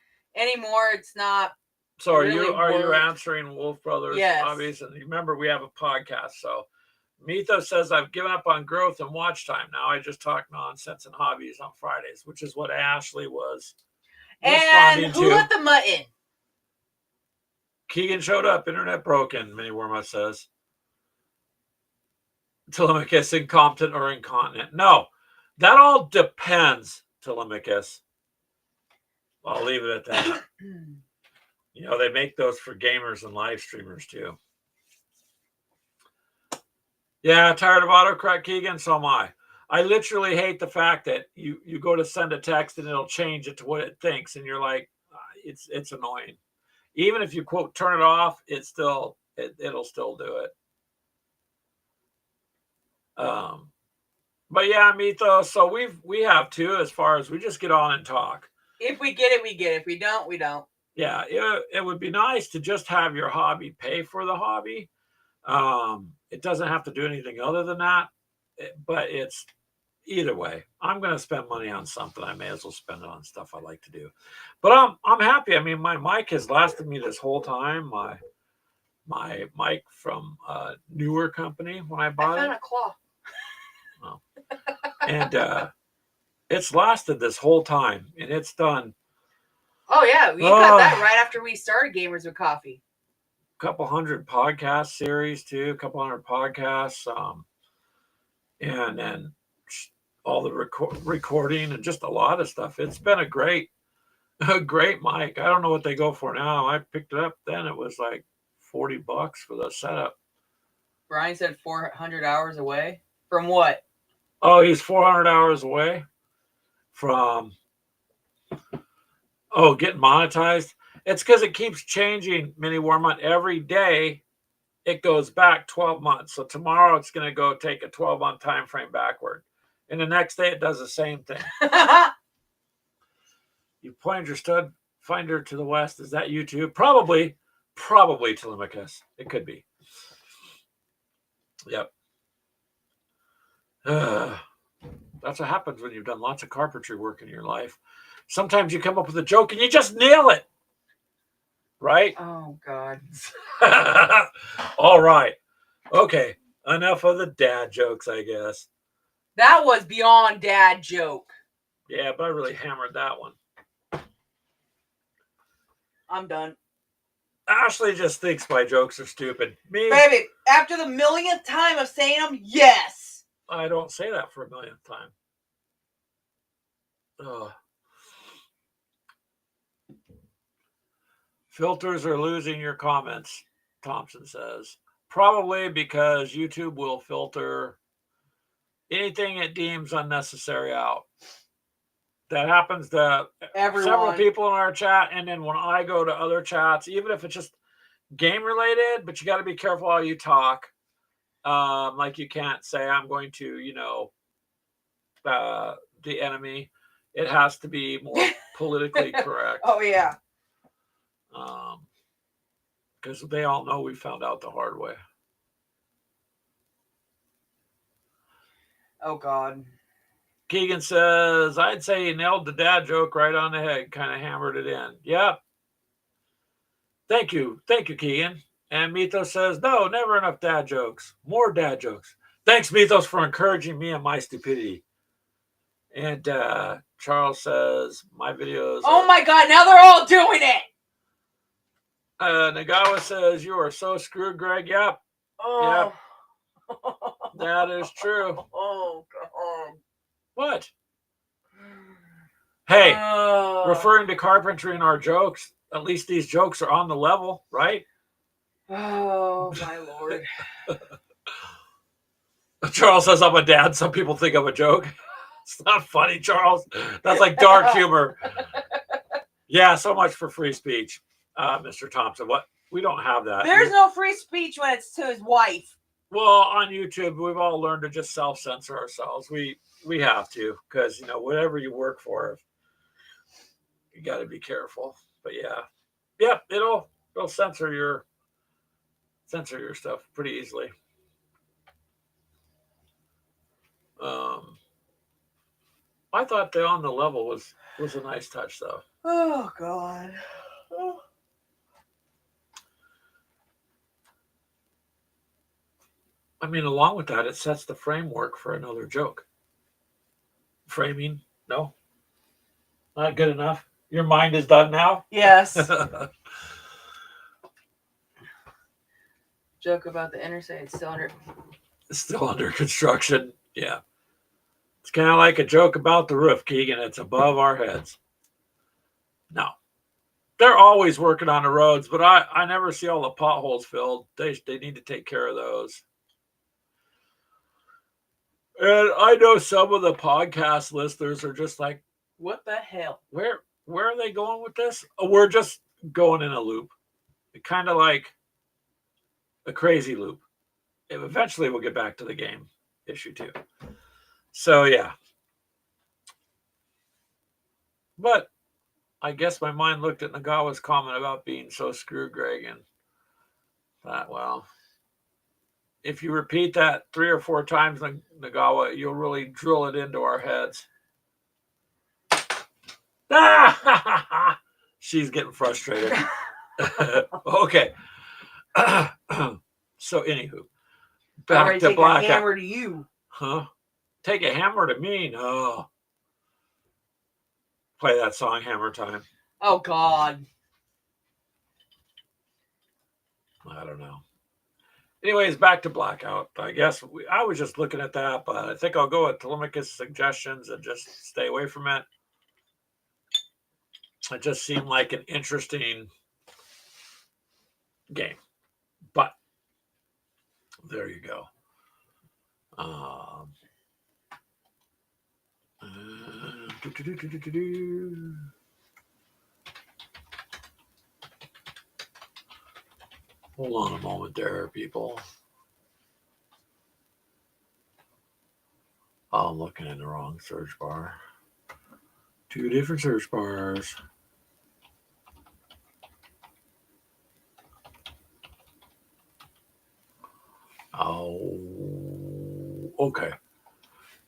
Speaker 2: not.
Speaker 1: So are
Speaker 2: really
Speaker 1: you answering Wolf Brothers
Speaker 2: Yes.
Speaker 1: hobbies? And remember, we have a podcast. So Mitho says, I've given up on growth and watch time. Now I just talk nonsense and hobbies on Fridays, which is what Ashley was
Speaker 2: And
Speaker 1: responding
Speaker 2: who
Speaker 1: to.
Speaker 2: let the mutt in?
Speaker 1: Keegan showed up. Internet broken, Mini Worma says. Telemachus, incompetent or incontinent. No, that all depends, Telemachus. I'll leave it at that. You know, they make those for gamers and live streamers too. Yeah, tired of autocorrect, Keegan? So am I. I literally hate the fact that you go to send a text and it'll change it to what it thinks, and you're like, it's annoying. Even if you quote turn it off, it'll still do it. But yeah, Mitho. So we have too, as far as we just get on and talk.
Speaker 2: If we get it, we get it. If we don't, we don't.
Speaker 1: Yeah, it would be nice to just have your hobby pay for the hobby. It doesn't have to do anything other than that. But it's either way. I'm going to spend money on something. I may as well spend it on stuff I like to do. But I'm happy. I mean, my mic has lasted me this whole time. My mic from a newer company when I bought
Speaker 2: I found
Speaker 1: it.
Speaker 2: a claw.
Speaker 1: Oh. And it's lasted this whole time, and it's done.
Speaker 2: Oh yeah, we got that right after we started Gamers with Coffee.
Speaker 1: A couple hundred podcast series too, a couple hundred podcasts, and then all the recording and just a lot of stuff. It's been a great mic. I don't know what they go for now. I picked it up then; it was like $40 for the setup.
Speaker 2: Brian said 400 hours away from what?
Speaker 1: Oh, he's 400 hours away from getting monetized. It's because it keeps changing, Mini Wormont. Every day it goes back 12 months. So tomorrow it's going to go take a 12-month time frame backward. And the next day it does the same thing. You pointed your stud finder to the west. Is that YouTube? Probably Telemachus. It could be. Yep. That's what happens when you've done lots of carpentry work in your life. Sometimes you come up with a joke and you just nail it. Right?
Speaker 2: Oh, God.
Speaker 1: All right. Okay. Enough of the dad jokes, I guess.
Speaker 2: That was beyond dad joke.
Speaker 1: Yeah, but I really hammered that one.
Speaker 2: I'm done.
Speaker 1: Ashley just thinks my jokes are stupid. Me,
Speaker 2: Baby, after the millionth time of saying them, yes.
Speaker 1: I don't say that for a millionth time. Ugh. Filters are losing your comments, Thompson says. Probably because YouTube will filter anything it deems unnecessary out. That happens to several people in our chat. And then when I go to other chats, even if it's just game related, but you got to be careful how you talk. Like you can't say, I'm going to, the enemy. It has to be more politically correct.
Speaker 2: Oh, yeah.
Speaker 1: Because they all know we found out the hard way.
Speaker 2: Oh, God.
Speaker 1: Keegan says, I'd say he nailed the dad joke right on the head, kind of hammered it in. Yep. Thank you, Keegan. And Mitho says, no, never enough dad jokes. More dad jokes. Thanks, Mythos, for encouraging me and my stupidity. And Charles says my videos.
Speaker 2: Oh my God! Now they're all doing it.
Speaker 1: Nagawa says you are so screwed, Greg. Yep,
Speaker 2: Oh.
Speaker 1: that is true.
Speaker 2: Oh God.
Speaker 1: What? Hey,
Speaker 2: Oh.
Speaker 1: referring to carpentry in our jokes, at least these jokes are on the level, right?
Speaker 2: Oh my Lord.
Speaker 1: Charles says I'm a dad. Some people think I'm a joke. It's not funny, Charles. That's like dark humor. Yeah, so much for free speech, Mr. Thompson. What? We don't have that.
Speaker 2: There's no free speech when it's to his wife.
Speaker 1: Well, on YouTube, we've all learned to just self-censor ourselves. We have to, because whatever you work for, you got to be careful. But yeah, it'll censor your stuff pretty easily. I thought the on the level was a nice touch, though.
Speaker 2: Oh God. Oh.
Speaker 1: I mean, along with that, it sets the framework for another joke. Framing, no, not good enough. Your mind is done now.
Speaker 2: Yes. Joke about the interstate cylinder.
Speaker 1: Still under construction. Yeah. It's kind of like a joke about the roof, Keegan. It's above our heads. No. They're always working on the roads, but I never see all the potholes filled. They need to take care of those. And I know some of the podcast listeners are just like,
Speaker 2: what the hell?
Speaker 1: Where are they going with this? Oh, we're just going in a loop. Kind of like a crazy loop. And eventually we'll get back to the game issue too. So yeah. But I guess my mind looked at Nagawa's comment about being so screwed, Greg, and thought, well, if you repeat that 3 or 4 times, Nagawa, you'll really drill it into our heads. She's getting frustrated. Okay. So, anywho, back to Blackout.
Speaker 2: Take a hammer to you.
Speaker 1: Huh? Take a hammer to me? No. Play that song, Hammer Time.
Speaker 2: Oh, God.
Speaker 1: I don't know. Anyways, back to Blackout. I guess I was just looking at that, but I think I'll go with Telemachus' suggestions and just stay away from it. It just seemed like an interesting game. But there you go. Hold on a moment there, people. Oh, I'm looking in the wrong search bar. 2 different search bars. Oh, okay.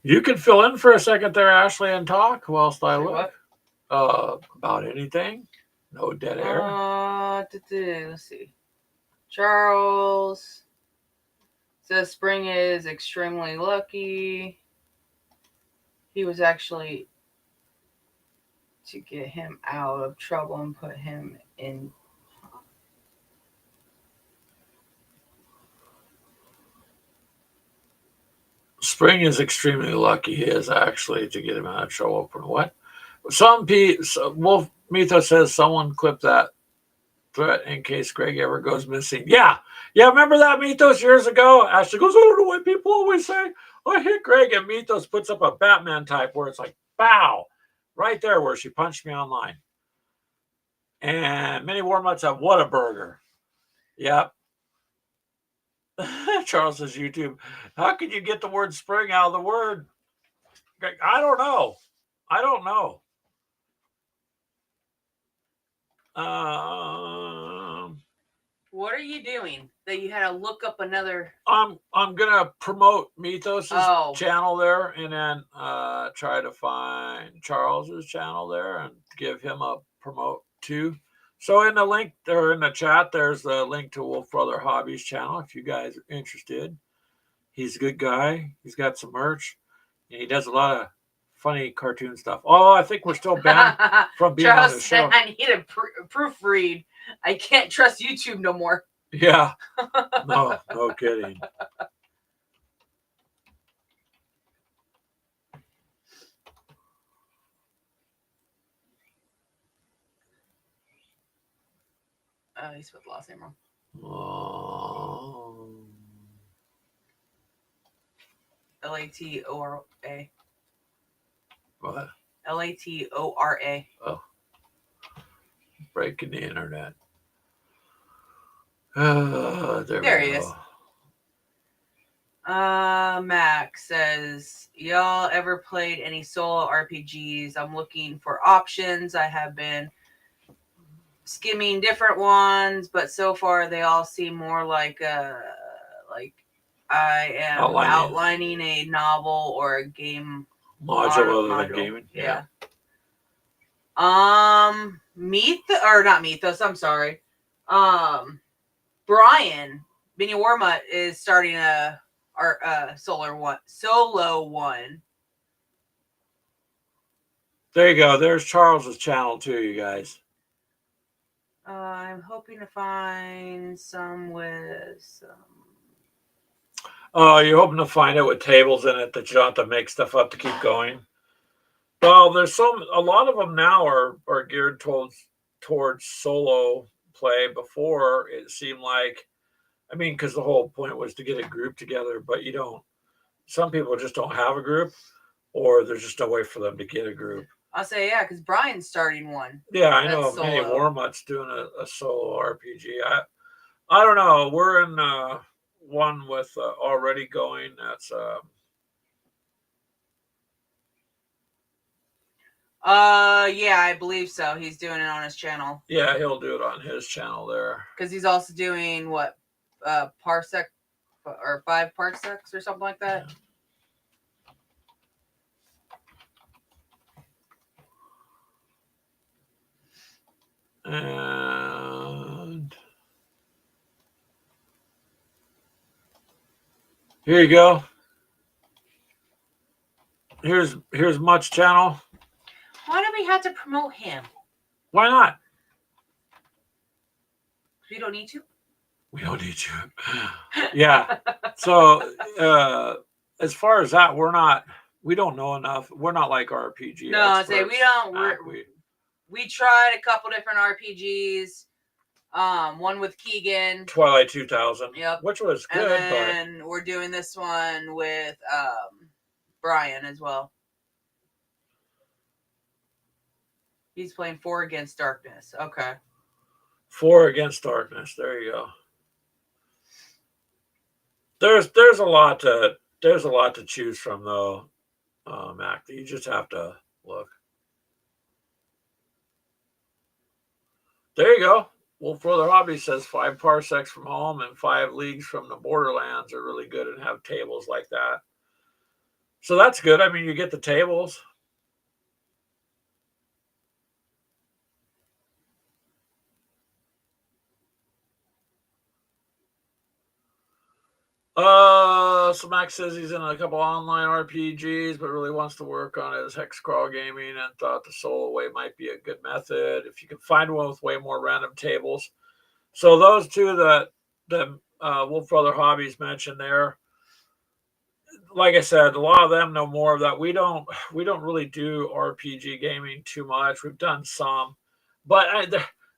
Speaker 1: You can fill in for a second there, Ashley, and talk whilst I look. About anything. No dead air.
Speaker 2: Let's see. Charles says Spring is extremely lucky. He was actually to get him out of trouble and put him in.
Speaker 1: Spring is extremely lucky. He is actually to get him out of trouble. What? Some people. Wolf Mythos says someone clip that threat in case Greg ever goes missing. Yeah. Remember that, Mythos, years ago? Ashley goes, I don't know what people always say. I hit Greg, and Mythos puts up a Batman type where it's like, bow, right there where she punched me online. And many Warmuts have Whataburger. Yep. Charles says YouTube. How can you get the word spring out of the word? I don't know.
Speaker 2: What are you doing that you had to look up another?
Speaker 1: I'm gonna promote Mythos' channel there, and then try to find Charles's channel there and give him a promote too. So in the link there in the chat, there's the link to Wolf Brother Hobbies channel if you guys are interested. He's a good guy. He's got some merch, and he does a lot of funny cartoon stuff. Oh, I think we're still banned from being on
Speaker 2: Charles
Speaker 1: the
Speaker 2: said,
Speaker 1: show.
Speaker 2: I need a proofread. I can't trust YouTube no more.
Speaker 1: Yeah. No kidding.
Speaker 2: Oh, he spelled the last name wrong. Latora.
Speaker 1: What?
Speaker 2: Latora.
Speaker 1: Oh. Breaking the internet. There
Speaker 2: he
Speaker 1: we
Speaker 2: is.
Speaker 1: go.
Speaker 2: Max says, y'all ever played any solo RPGs? I'm looking for options. I have been skimming different ones, but so far they all seem more like I am outlining a novel or a game
Speaker 1: module other than gaming.
Speaker 2: Yeah. Not Mythos. I'm sorry. Brian Benny Warmut is starting a solo one.
Speaker 1: There you go. There's Charles's channel too, you guys.
Speaker 2: I'm hoping to find some with some.
Speaker 1: Oh, you're hoping to find it with tables in it that you don't have to make stuff up to keep going. Well, there's a lot of them now are geared towards solo play. Before it seemed like, I mean, because the whole point was to get a group together, but you don't. Some people just don't have a group, or there's just no way for them to get a group.
Speaker 2: I'll say yeah, because Brian's starting one.
Speaker 1: Yeah, I know. Many Warmut's doing a solo RPG. I don't know. We're in one with already going. That's
Speaker 2: yeah, I believe so. He's doing it on his channel.
Speaker 1: Yeah, he'll do it on his channel there.
Speaker 2: Because he's also doing what, Parsec or 5 Parsecs or something like that.
Speaker 1: Yeah. And here you go. Here's Mutt's channel.
Speaker 2: Why do we have to promote him?
Speaker 1: Why not?
Speaker 2: We don't need to.
Speaker 1: We don't need to. Yeah. So as far as that, we don't know enough. We're not like RPG.
Speaker 2: No, I say we don't. We tried a couple different RPGs. One with Keegan.
Speaker 1: Twilight 2000.
Speaker 2: Yep.
Speaker 1: Which was good.
Speaker 2: And then we're doing this one with Brian as well. He's playing 4 Against Darkness. Okay.
Speaker 1: 4 Against Darkness. There you go. There's a lot to choose from though, Mac. You just have to look. There you go. Wolf Brother Hobby says 5 parsecs from home and 5 leagues from the borderlands are really good and have tables like that. So that's good. I mean, you get the tables. So Max says he's in a couple online RPGs, but really wants to work on his hex crawl gaming and thought the solo way might be a good method if you can find one with way more random tables. So those two that Wolf Brother Hobbies mentioned there, like I said, a lot of them know more of that. We don't really do RPG gaming too much. We've done some, but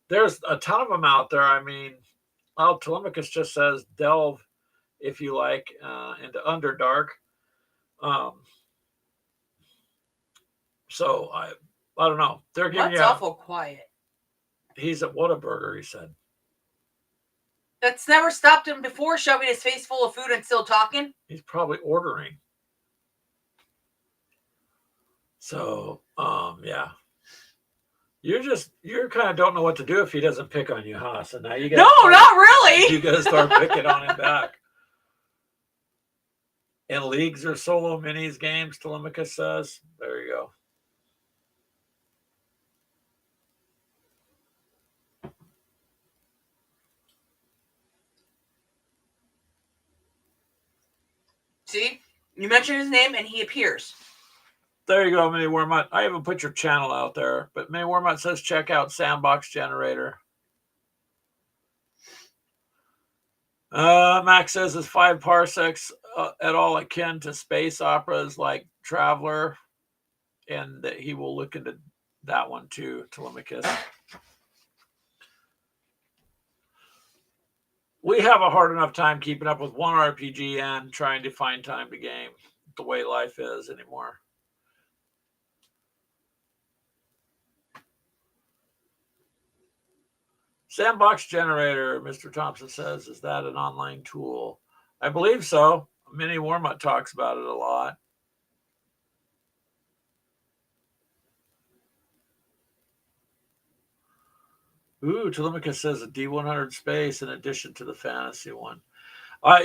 Speaker 1: there's a ton of them out there. I mean, Telemachus just says delve if you like into Underdark. So I don't know. They're giving
Speaker 2: What's awful quiet.
Speaker 1: He's at Whataburger, he said.
Speaker 2: That's never stopped him before, shoving his face full of food and still talking.
Speaker 1: He's probably ordering. So, yeah. You kind of don't know what to do if he doesn't pick on you, huh? So now you got
Speaker 2: not really.
Speaker 1: You got to start picking on him back. And leagues or solo minis games, Telemachus says. There you go.
Speaker 2: See? You mention his name and he appears.
Speaker 1: There you go, Mini Wormut. I haven't put your channel out there, but Mini Wormut says check out Sandbox Generator. Max says is 5 parsecs at all akin to space operas like Traveler, and that he will look into that one too, Telemachus. We have a hard enough time keeping up with one RPG and trying to find time to game the way life is anymore. Sandbox Generator, Mr. Thompson says, is that an online tool? I believe so. Mini Wormut talks about it a lot. Ooh, Telemachus says a D100 space in addition to the fantasy one.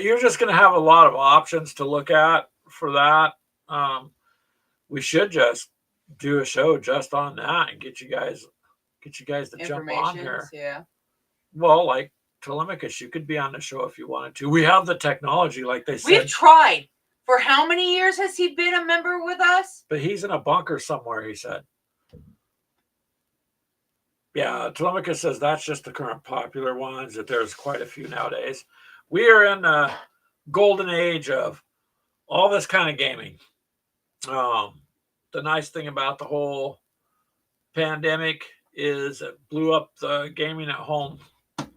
Speaker 1: You're just going to have a lot of options to look at for that. We should just do a show just on that and get you guys to jump on here.
Speaker 2: Yeah.
Speaker 1: Well, like Telemachus, you could be on the show if you wanted to. We have the technology, like they said.
Speaker 2: We've tried. For how many years has he been a member with us?
Speaker 1: But he's in a bunker somewhere, he said. Yeah, Telemachus says that's just the current popular ones, that there's quite a few nowadays. We are in the golden age of all this kind of gaming. The nice thing about the whole pandemic is it blew up the gaming at home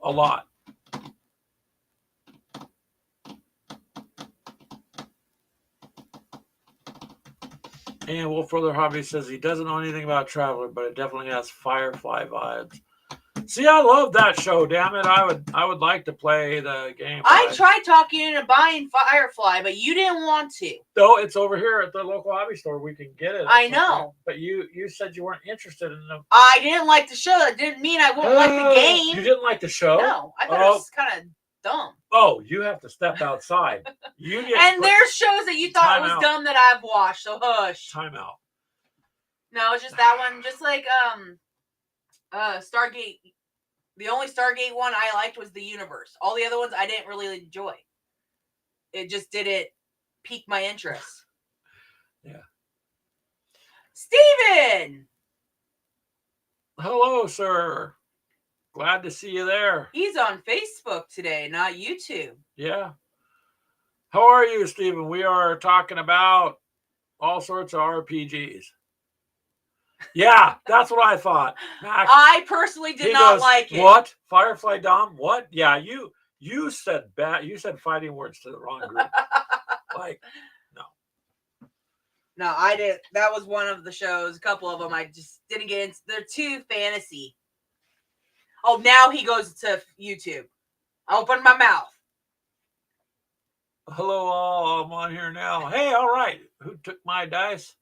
Speaker 1: a lot. And Wolf Brother Hobby says he doesn't know anything about Traveler, but it definitely has Firefly vibes. See, I love that show. Damn it, I would like to play the game.
Speaker 2: I tried talking you into buying Firefly, but you didn't want to.
Speaker 1: No, it's over here at the local hobby store. We can get it.
Speaker 2: I know.
Speaker 1: But you said you weren't interested in them.
Speaker 2: I didn't like the show. That didn't mean I wouldn't like the game.
Speaker 1: You didn't like the show?
Speaker 2: No, I thought it was kind of dumb.
Speaker 1: Oh, you have to step outside.
Speaker 2: And there's shows that you thought was dumb that I've watched, so hush.
Speaker 1: Time out.
Speaker 2: No, it's just that one. Just like Stargate. The only Stargate one I liked was The Universe. All the other ones I didn't really enjoy. It just didn't pique my interest.
Speaker 1: Yeah.
Speaker 2: Steven!
Speaker 1: Hello, sir. Glad to see you there.
Speaker 2: He's on Facebook today, not YouTube.
Speaker 1: Yeah. How are you, Steven? We are talking about all sorts of RPGs. Yeah, that's what I thought. Max,
Speaker 2: I personally did not like it.
Speaker 1: What? Firefly Dom? What? Yeah, you said bad. You said fighting words to the wrong group. Like, no.
Speaker 2: No, I didn't. That was one of the shows. A couple of them I just didn't get into. They're too fantasy. Oh, now he goes to YouTube. Open my mouth.
Speaker 1: Hello, all. I'm on here now. Hey, all right. Who took my dice?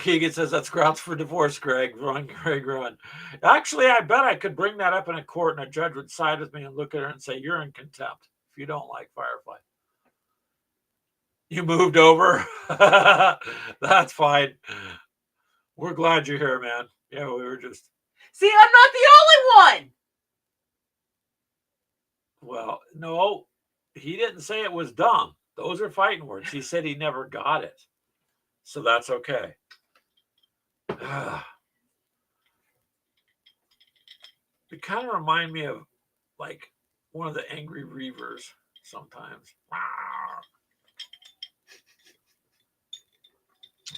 Speaker 1: Keegan says that's grounds for divorce, Greg. Greg Rowan. Actually, I bet I could bring that up in a court and a judge would side with me and look at her and say, you're in contempt if you don't like Firefly. You moved over? That's fine. We're glad you're here, man. Yeah, we were just...
Speaker 2: See, I'm not the only one!
Speaker 1: Well, no, he didn't say it was dumb. Those are fighting words. He said he never got it. So that's okay. It kind of remind me of like one of the Angry Reavers sometimes.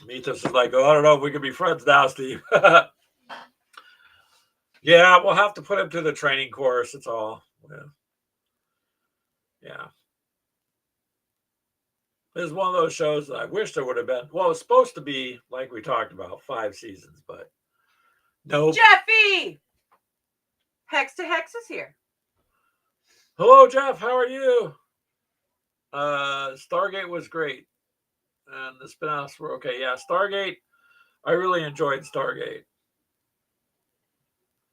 Speaker 1: Mythos is like, oh, I don't know if we can be friends now, Steve. Yeah, we'll have to put him to the training course. It's all. Yeah. This is one of those shows that I wish there would have been. Well, it's supposed to be, like we talked about, 5 seasons, but nope.
Speaker 2: Jeffy! Hex to Hex is here.
Speaker 1: Hello, Jeff. How are you? Stargate was great. And the spin-offs were okay. Yeah, Stargate. I really enjoyed Stargate.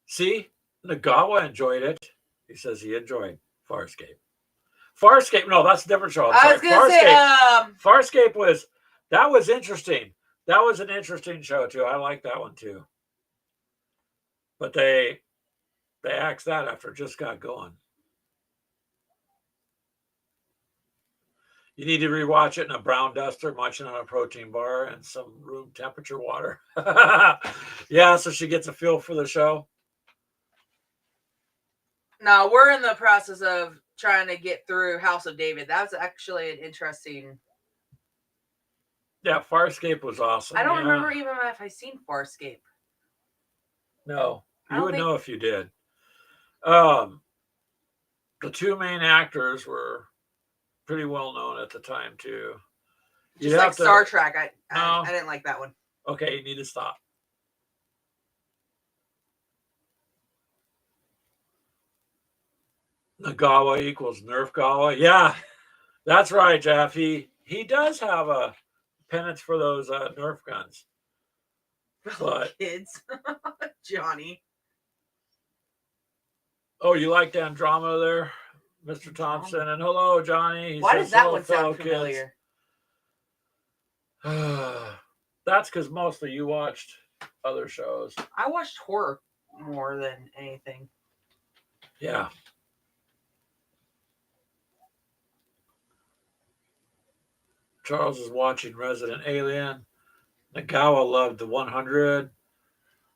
Speaker 1: See? Nagawa enjoyed it. He says he enjoyed Farscape. Farscape, no, that's a different show.
Speaker 2: I was going to say,
Speaker 1: Farscape was interesting. That was an interesting show, too. I like that one, too. But they axed that after it just got going. You need to rewatch it in a brown duster, munching on a protein bar and some room temperature water. Yeah, so she gets a feel for the show.
Speaker 2: No, we're in the process of trying to get through House of David. That was actually an interesting.
Speaker 1: Yeah, Farscape was awesome.
Speaker 2: I don't
Speaker 1: yeah.
Speaker 2: remember even if I seen Farscape.
Speaker 1: No,
Speaker 2: I
Speaker 1: you
Speaker 2: don't
Speaker 1: would
Speaker 2: think-
Speaker 1: know if you did. The two main actors were pretty well known at the time too.
Speaker 2: Just
Speaker 1: You'd
Speaker 2: like
Speaker 1: have to-
Speaker 2: Star Trek. I
Speaker 1: No.
Speaker 2: didn't like that one.
Speaker 1: Okay, you need to stop. Nagawa equals Nerf Gawa. Yeah, that's right, Jeff. He does have a penance for those Nerf guns. But
Speaker 2: Kids. Johnny.
Speaker 1: oh, you liked Andromeda there, Mr. Thompson, and hello, Johnny. He
Speaker 2: Why
Speaker 1: says,
Speaker 2: does that
Speaker 1: "Hello,
Speaker 2: one
Speaker 1: fellow
Speaker 2: sound familiar?
Speaker 1: kids." That's because mostly you watched other shows.
Speaker 2: I watched horror more than anything.
Speaker 1: Yeah. Charles is watching Resident Alien. Nagawa loved the 100.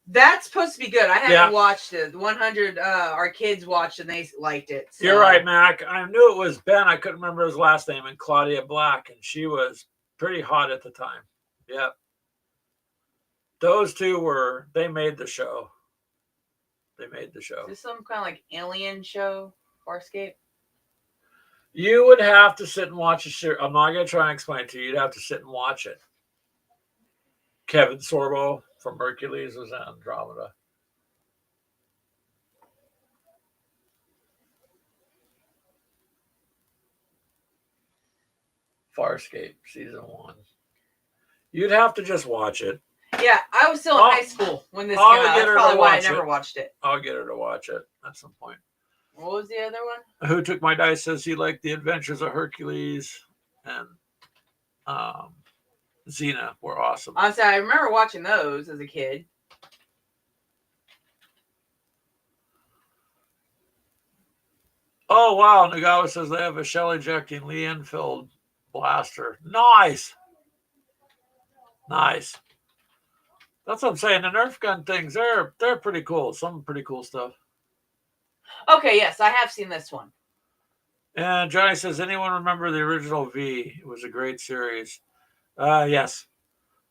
Speaker 2: That's supposed to be good. I haven't
Speaker 1: Yeah.
Speaker 2: watched it. The 100, our kids watched and they liked it. So.
Speaker 1: You're right, Mac. I knew it was Ben. I couldn't remember his last name, and Claudia Black, and she was pretty hot at the time. Yep. Those two they made the show. They made the show.
Speaker 2: Is this some kind of like alien show? Farscape?
Speaker 1: You would have to sit and watch a show. I'm not going to try and explain it to you. You'd have to sit and watch it. Kevin Sorbo from Hercules was in Andromeda. Farscape season 1. You'd have to just watch it.
Speaker 2: Yeah, I was still in high school when this came
Speaker 1: I'll
Speaker 2: out.
Speaker 1: get
Speaker 2: That's
Speaker 1: her to
Speaker 2: probably why I
Speaker 1: watch
Speaker 2: never
Speaker 1: it.
Speaker 2: watched it.
Speaker 1: I'll get her to watch it at some point.
Speaker 2: What was the other one?
Speaker 1: Who Took My Dice says he liked The Adventures of Hercules and Xena were awesome.
Speaker 2: Honestly, I remember watching those as a kid.
Speaker 1: Oh, wow. Nagawa says they have a shell ejecting Lee Enfield blaster. Nice. Nice. That's what I'm saying. The Nerf gun things, they're pretty cool. Some pretty cool stuff.
Speaker 2: Okay, yes, I have seen this one.
Speaker 1: And Johnny says, anyone remember the original V? It was a great series. Yes.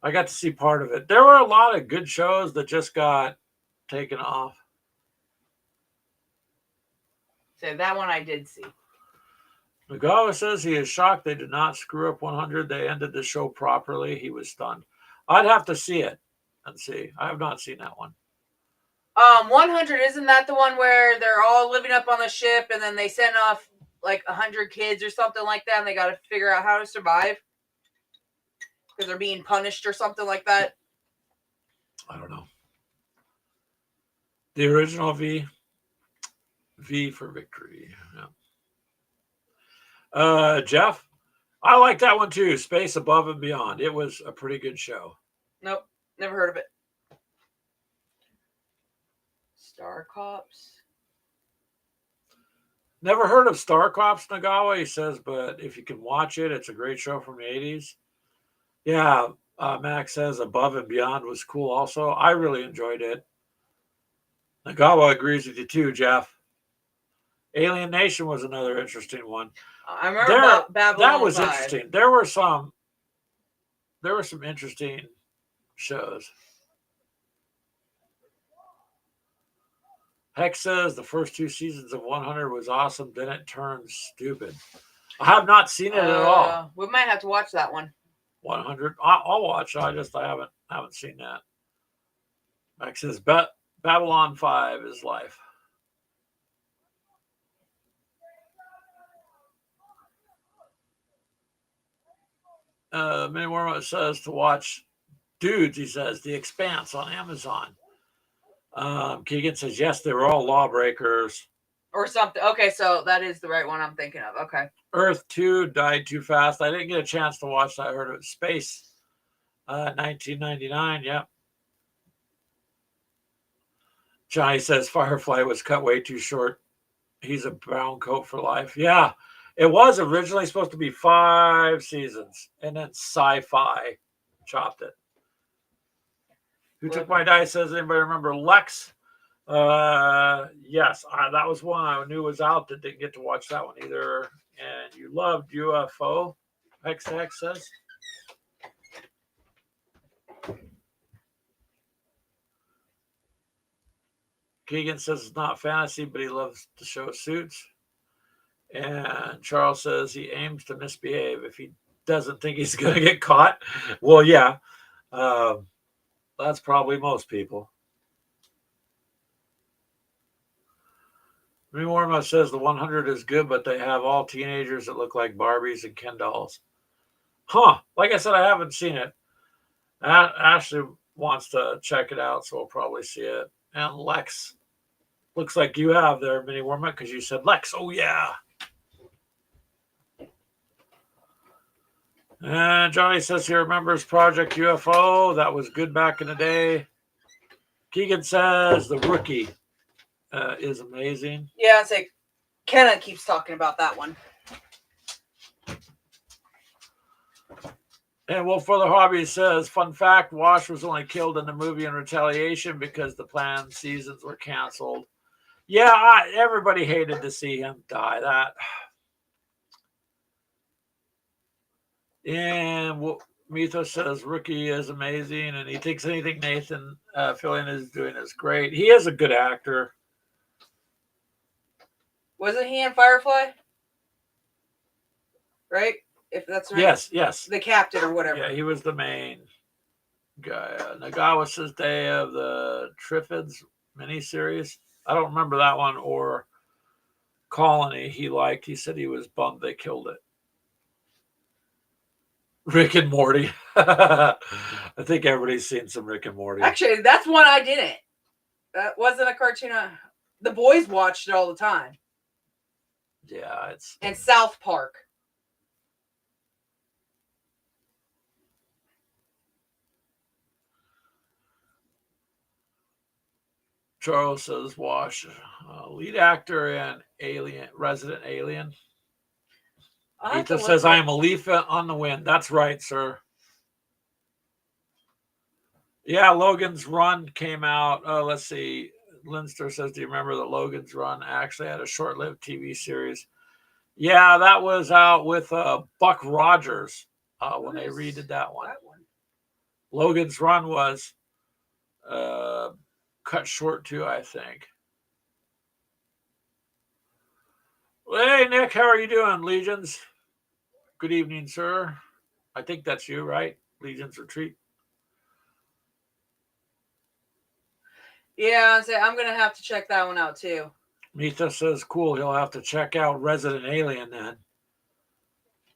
Speaker 1: I got to see part of it. There were a lot of good shows that just got taken off.
Speaker 2: So that one I did see.
Speaker 1: Nagawa says he is shocked they did not screw up 100. They ended the show properly. He was stunned. I'd have to see it and see. I have not seen that one.
Speaker 2: 100, isn't that the one where they're all living up on the ship and then they send off like 100 kids or something like that and they got to figure out how to survive? Because they're being punished or something like that?
Speaker 1: I don't know. The original V for victory. Yeah. Jeff, I like that one too. Space Above and Beyond. It was a pretty good show.
Speaker 2: Nope, never heard of it. Star Cops.
Speaker 1: Never heard of Star Cops, Nagawa, he says, but if you can watch it, it's a great show from the 80s. Yeah, Max says Above and Beyond was cool also. I really enjoyed it. Nagawa agrees with you too, Jeff. Alien Nation was another interesting one.
Speaker 2: I remember Babylon
Speaker 1: That was
Speaker 2: 5.
Speaker 1: interesting. There were some interesting shows. Hex says the first 2 seasons of 100 was awesome. Then it turned stupid. I have not seen it at all.
Speaker 2: We might have to watch that one.
Speaker 1: 100. I'll watch it. I haven't seen that. Max says Babylon 5 is life. Many more says to watch Dudes, he says, The Expanse on Amazon. Keegan says, yes, they were all lawbreakers.
Speaker 2: Or something. Okay, so that is the right one I'm thinking of. Okay.
Speaker 1: Earth 2 died too fast. I didn't get a chance to watch that. I heard of it. Space, 1999. Yep. Johnny says Firefly was cut way too short. He's a brown coat for life. Yeah. It was originally supposed to be 5 seasons, and then Sci-Fi chopped it. Who Took My Dice? Says anybody remember Lex? Yes, that was one I knew was out that didn't get to watch that one either. And you loved UFO. Hex says. Keegan says it's not fantasy, but he loves the show Suits. And Charles says he aims to misbehave if he doesn't think he's going to get caught. Well, yeah, that's probably most people. Warma says the 100 is good, but they have all teenagers that look like Barbies and Ken dolls. Huh. Like I said, I haven't seen it. Ashley wants to check it out, so we'll probably see it. And Lex, looks like you have there, Mini Warma, because you said Lex. Oh, yeah. And Johnny says he remembers Project UFO. That was good back in the day. Keegan says The Rookie is amazing.
Speaker 2: Yeah, it's like Kenna keeps talking about that one.
Speaker 1: And Wolf for the Hobby says, fun fact, Wash was only killed in the movie in retaliation because the planned seasons were canceled. Yeah, everybody hated to see him die. That. And Mythos says Rookie is amazing, and he thinks anything Nathan Fillion is doing is great. He is a good actor.
Speaker 2: Wasn't he in Firefly? Right? If that's right.
Speaker 1: Yes.
Speaker 2: The captain or whatever.
Speaker 1: Yeah, he was the main guy. Nagawa says Day of the Triffids miniseries. I don't remember that one, or Colony he liked. He said he was bummed they killed it. Rick and Morty. I think everybody's seen some Rick and Morty.
Speaker 2: Actually, that's one I didn't. That wasn't a cartoon. The boys watched it all the time.
Speaker 1: Yeah,
Speaker 2: and South Park.
Speaker 1: Charles says Wash, lead actor in Alien, Resident Alien. Ethan says I am a leaf on the wind. That's right, sir. Yeah, Logan's Run came out. Let's see. Linster says, do you remember that Logan's Run actually had a short-lived TV series? Yeah, that was out with Buck Rogers when they redid that one. Logan's Run was cut short too, I think. Hey, Nick, how are you doing, Legions? Good evening, sir. I think that's you, right? Legions Retreat.
Speaker 2: Yeah, I'm going to have to check that one out, too.
Speaker 1: Mita says, cool, he'll have to check out Resident Alien then.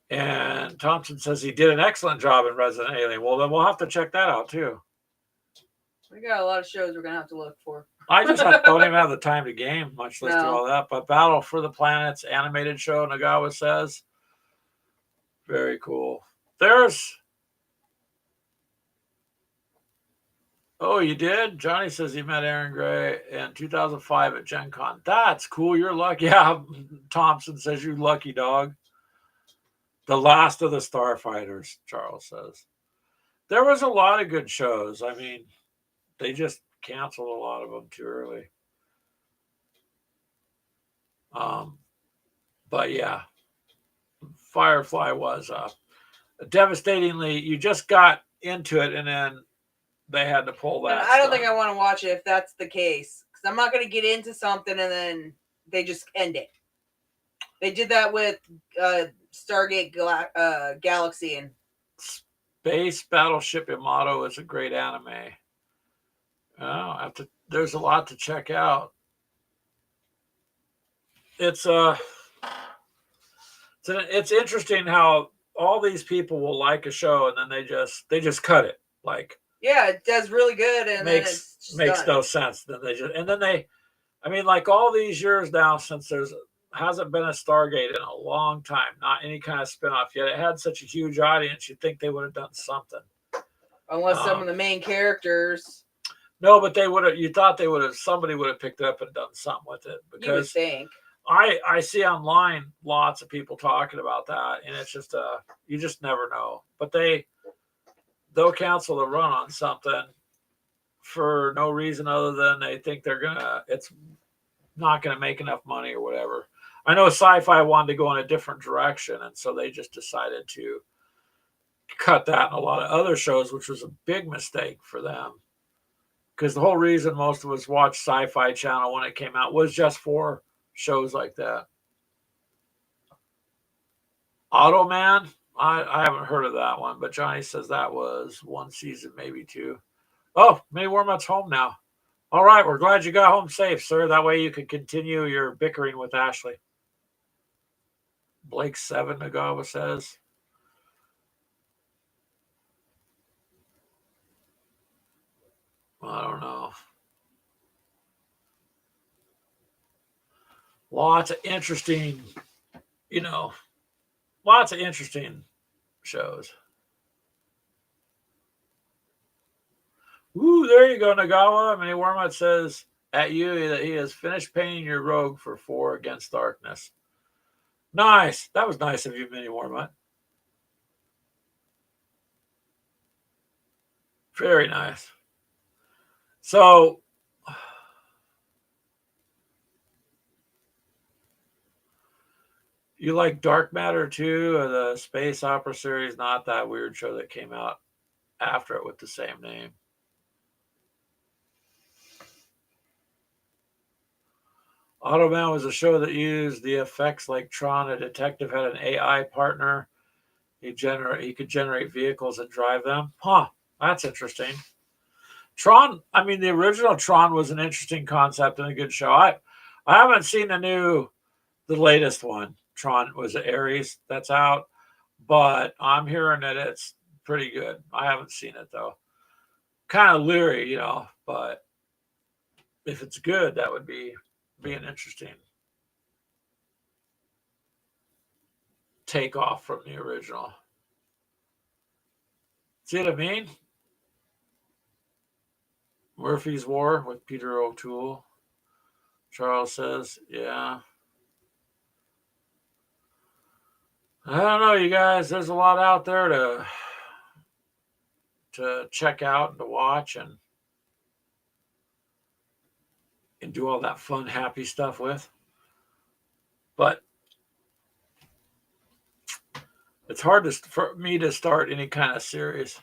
Speaker 1: And Thompson says he did an excellent job in Resident Alien. Well, then we'll have to check that out, too.
Speaker 2: We got a lot of shows we're going to have to look for.
Speaker 1: I just don't even have the time to game, much less do all that. But Battle for the Planets, animated show, Nagawa says. Very cool. Oh, you did? Johnny says he met Aaron Gray in 2005 at Gen Con. That's cool. You're lucky. Yeah, Thompson says you're lucky, dog. The last of the Starfighters, Charles says. There was a lot of good shows. I mean, they just canceled a lot of them too early. But yeah, Firefly was devastatingly, you just got into it and then they had to pull that.
Speaker 2: And I don't think I want to watch it if that's the case. Because I'm not going to get into something and then they just end it. They did that with Stargate Galaxy. And
Speaker 1: Space Battleship Yamato is a great anime. There's a lot to check out. It's interesting how all these people will like a show and then they just cut it. Like,
Speaker 2: yeah, it does really good and
Speaker 1: makes no sense. Like all these years now since hasn't been a Stargate in a long time, not any kind of spinoff yet. It had such a huge audience, you'd think they would have done something.
Speaker 2: Unless some of the main characters.
Speaker 1: No, but they would have. You thought they would have. Somebody would have picked it up and done something with it because
Speaker 2: you would think.
Speaker 1: I see online lots of people talking about that, and it's just you just never know. But they'll cancel the run on something for no reason other than they think it's not gonna make enough money or whatever. I know Sci-Fi wanted to go in a different direction, and so they just decided to cut that and a lot of other shows, which was a big mistake for them. Because the whole reason most of us watched Sci-Fi Channel when it came out was just for shows like that. Automan, I haven't heard of that one, but Johnny says that was one season, maybe two. Oh, Mini Warmutt's home now. All right, we're glad you got home safe, sir. That way you can continue your bickering with Ashley. Blake 7, Nagawa says. I don't know. Lots of interesting, lots of interesting shows. Ooh, there you go, Nagawa. Mini Wormut says at you that he has finished painting your rogue for 4 Against Darkness. Nice. That was nice of you, Mini Wormut. Very nice. So, you like Dark Matter too, or the space opera series? Not that weird show that came out after it with the same name. Automan was a show that used the effects like Tron. A detective had an AI partner. He could generate vehicles and drive them. Huh, that's interesting. Tron, I mean, the original Tron was an interesting concept and a good show. I haven't seen the latest one. Tron was Ares that's out, but I'm hearing that it's pretty good. I haven't seen it though. Kind of leery, but if it's good, that would be an interesting takeoff from the original. See what I mean? Murphy's War with Peter O'Toole. Charles says, yeah. I don't know, you guys. There's a lot out there to check out and to watch and do all that fun, happy stuff with. But it's hard for me to start any kind of series.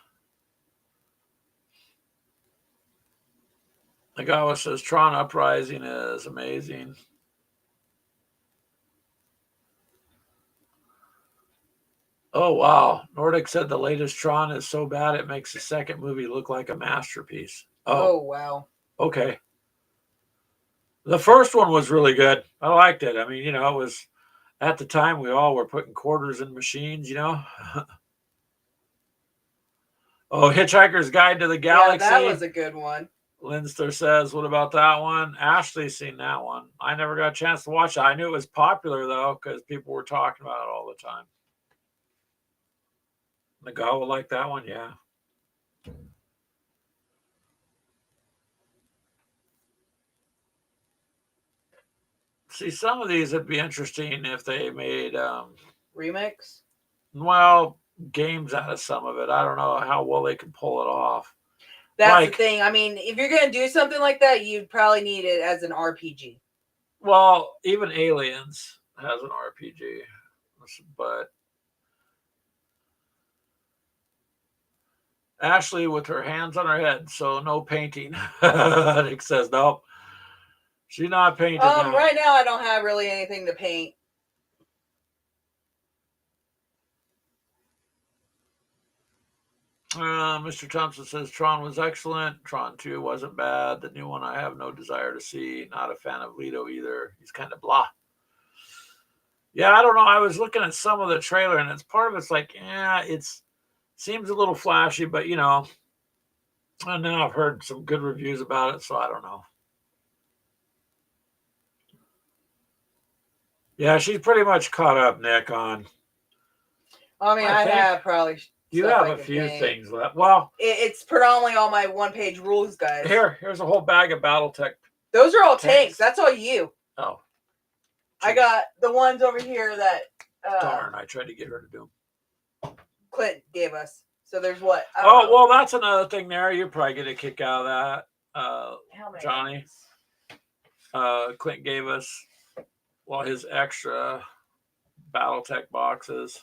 Speaker 1: Nagawa says Tron Uprising is amazing. Oh, wow. Nordic said the latest Tron is so bad it makes the second movie look like a masterpiece.
Speaker 2: Oh wow.
Speaker 1: Okay. The first one was really good. I liked it. I mean, it was at the time we all were putting quarters in machines, Oh, Hitchhiker's Guide to the Galaxy.
Speaker 2: Yeah, that was a good one.
Speaker 1: Linster says, what about that one? Ashley's seen that one. I never got a chance to watch it. I knew it was popular, though, because people were talking about it all the time. Nagawa liked that one, yeah. See, some of these would be interesting if they made
Speaker 2: remix.
Speaker 1: Well, games out of some of it. I don't know how well they can pull it off.
Speaker 2: That's the thing. I mean, if you're gonna do something like that, you'd probably need it as an RPG.
Speaker 1: Well, even Aliens has an RPG, but Ashley with her hands on her head, so no painting. Nick says nope. She's not painting.
Speaker 2: Right now I don't have really anything to paint.
Speaker 1: Mr. Thompson says Tron was excellent. Tron 2 wasn't bad. The new one I have no desire to see. Not a fan of Leto either. He's kind of blah. Yeah, I don't know. I was looking at some of the trailer, and it's like, it seems a little flashy, but and now I've heard some good reviews about it, so I don't know. Yeah, she's pretty much caught up, Nick, on.
Speaker 2: I mean, I have probably.
Speaker 1: You have a few things left. Well,
Speaker 2: it's predominantly all my one-page rules guys.
Speaker 1: Here's a whole bag of BattleTech.
Speaker 2: Those are all tanks. That's all you.
Speaker 1: Oh.
Speaker 2: I got the ones over here that
Speaker 1: darn, I tried to get her to do them.
Speaker 2: Clint gave us. So there's what?
Speaker 1: Oh, well, that's another thing there. You'll probably get a kick out of that, Johnny. Clint gave us, well, his extra Battletech boxes.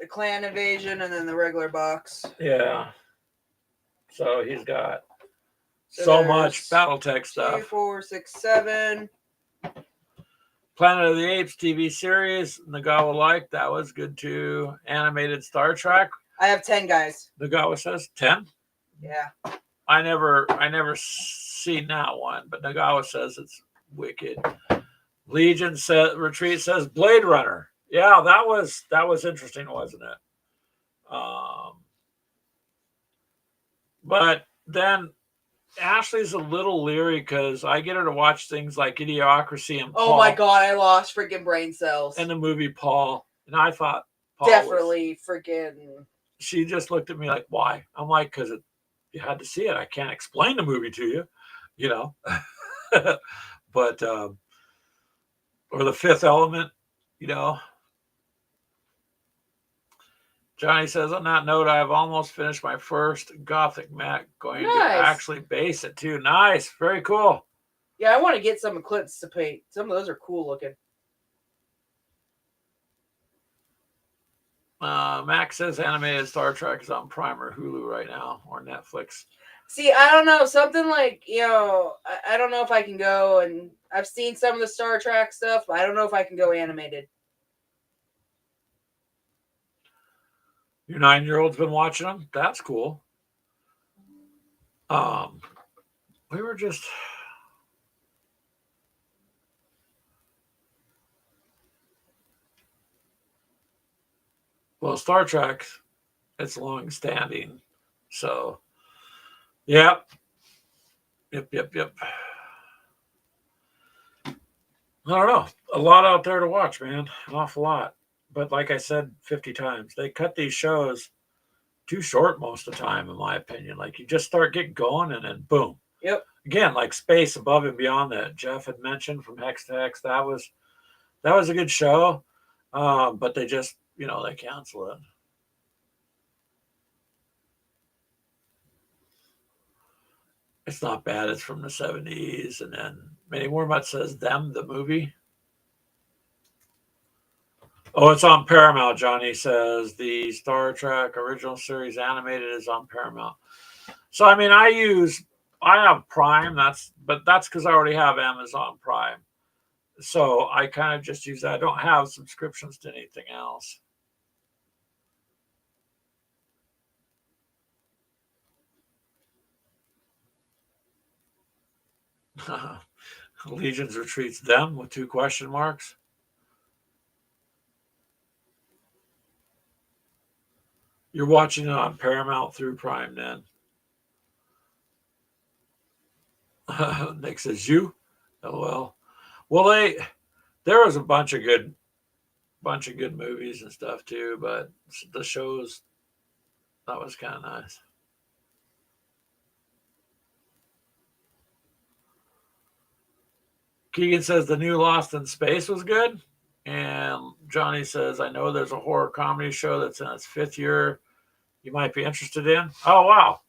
Speaker 2: The Clan Invasion and then the regular box.
Speaker 1: Yeah. So he's got so much Battletech stuff.
Speaker 2: 2, 4, 6, 7.
Speaker 1: Planet of the Apes TV series, Nagawa liked. That was good too. Animated Star Trek.
Speaker 2: I have 10, guys.
Speaker 1: Nagawa says 10.
Speaker 2: Yeah.
Speaker 1: I never seen that one, but Nagawa says it's wicked. Legion Retreat says Blade Runner. Yeah, that was interesting, wasn't it? But then Ashley's a little leery because I get her to watch things like Idiocracy and Paul.
Speaker 2: Oh my god, I lost freaking brain cells.
Speaker 1: And the movie Paul. And I thought Paul
Speaker 2: definitely freaking.
Speaker 1: She just looked at me like, why? I'm like, because you had to see it. I can't explain the movie to you, you know. But or The Fifth Element, you know. Johnny says, on that note, I've almost finished my first Gothic mech. Going to actually base it too. Nice. Very cool.
Speaker 2: Yeah, I want to get some of Clint's to paint. Some of those are cool looking.
Speaker 1: Max says animated Star Trek is on Prime or Hulu right now, or Netflix.
Speaker 2: See, I don't know. Something like, you know, I don't know if I can go, and I've seen some of the Star Trek stuff, but I don't know if I can go animated.
Speaker 1: Your 9-year-old's been watching them? That's cool. We were just... Well, Star Trek, it's long-standing. So, yep. Yep. I don't know. A lot out there to watch, man. An awful lot. But like I said 50 times, they cut these shows too short most of the time, in my opinion. Like, you just start getting going and then boom.
Speaker 2: Yep.
Speaker 1: Again, like Space Above and Beyond that Jeff had mentioned from Hex to Hex, that was a good show. But they just, you know, they cancel it. It's not bad. It's from the 70s. And then Manny Warmutt says Them, the movie. Oh, it's on Paramount, Johnny says. The Star Trek original series animated is on Paramount. So, I mean, I have Prime. That's because I already have Amazon Prime. So I kind of just use that. I don't have subscriptions to anything else. Legions retreats them with 2 question marks. You're watching it on Paramount through Prime then. Nick says you. LOL. Well, there was a bunch of good movies and stuff too, but the shows, that was kind of nice. Keegan says the new Lost in Space was good. And Johnny says, I know there's a horror comedy show that's in its 5th year you might be interested in. Oh, wow.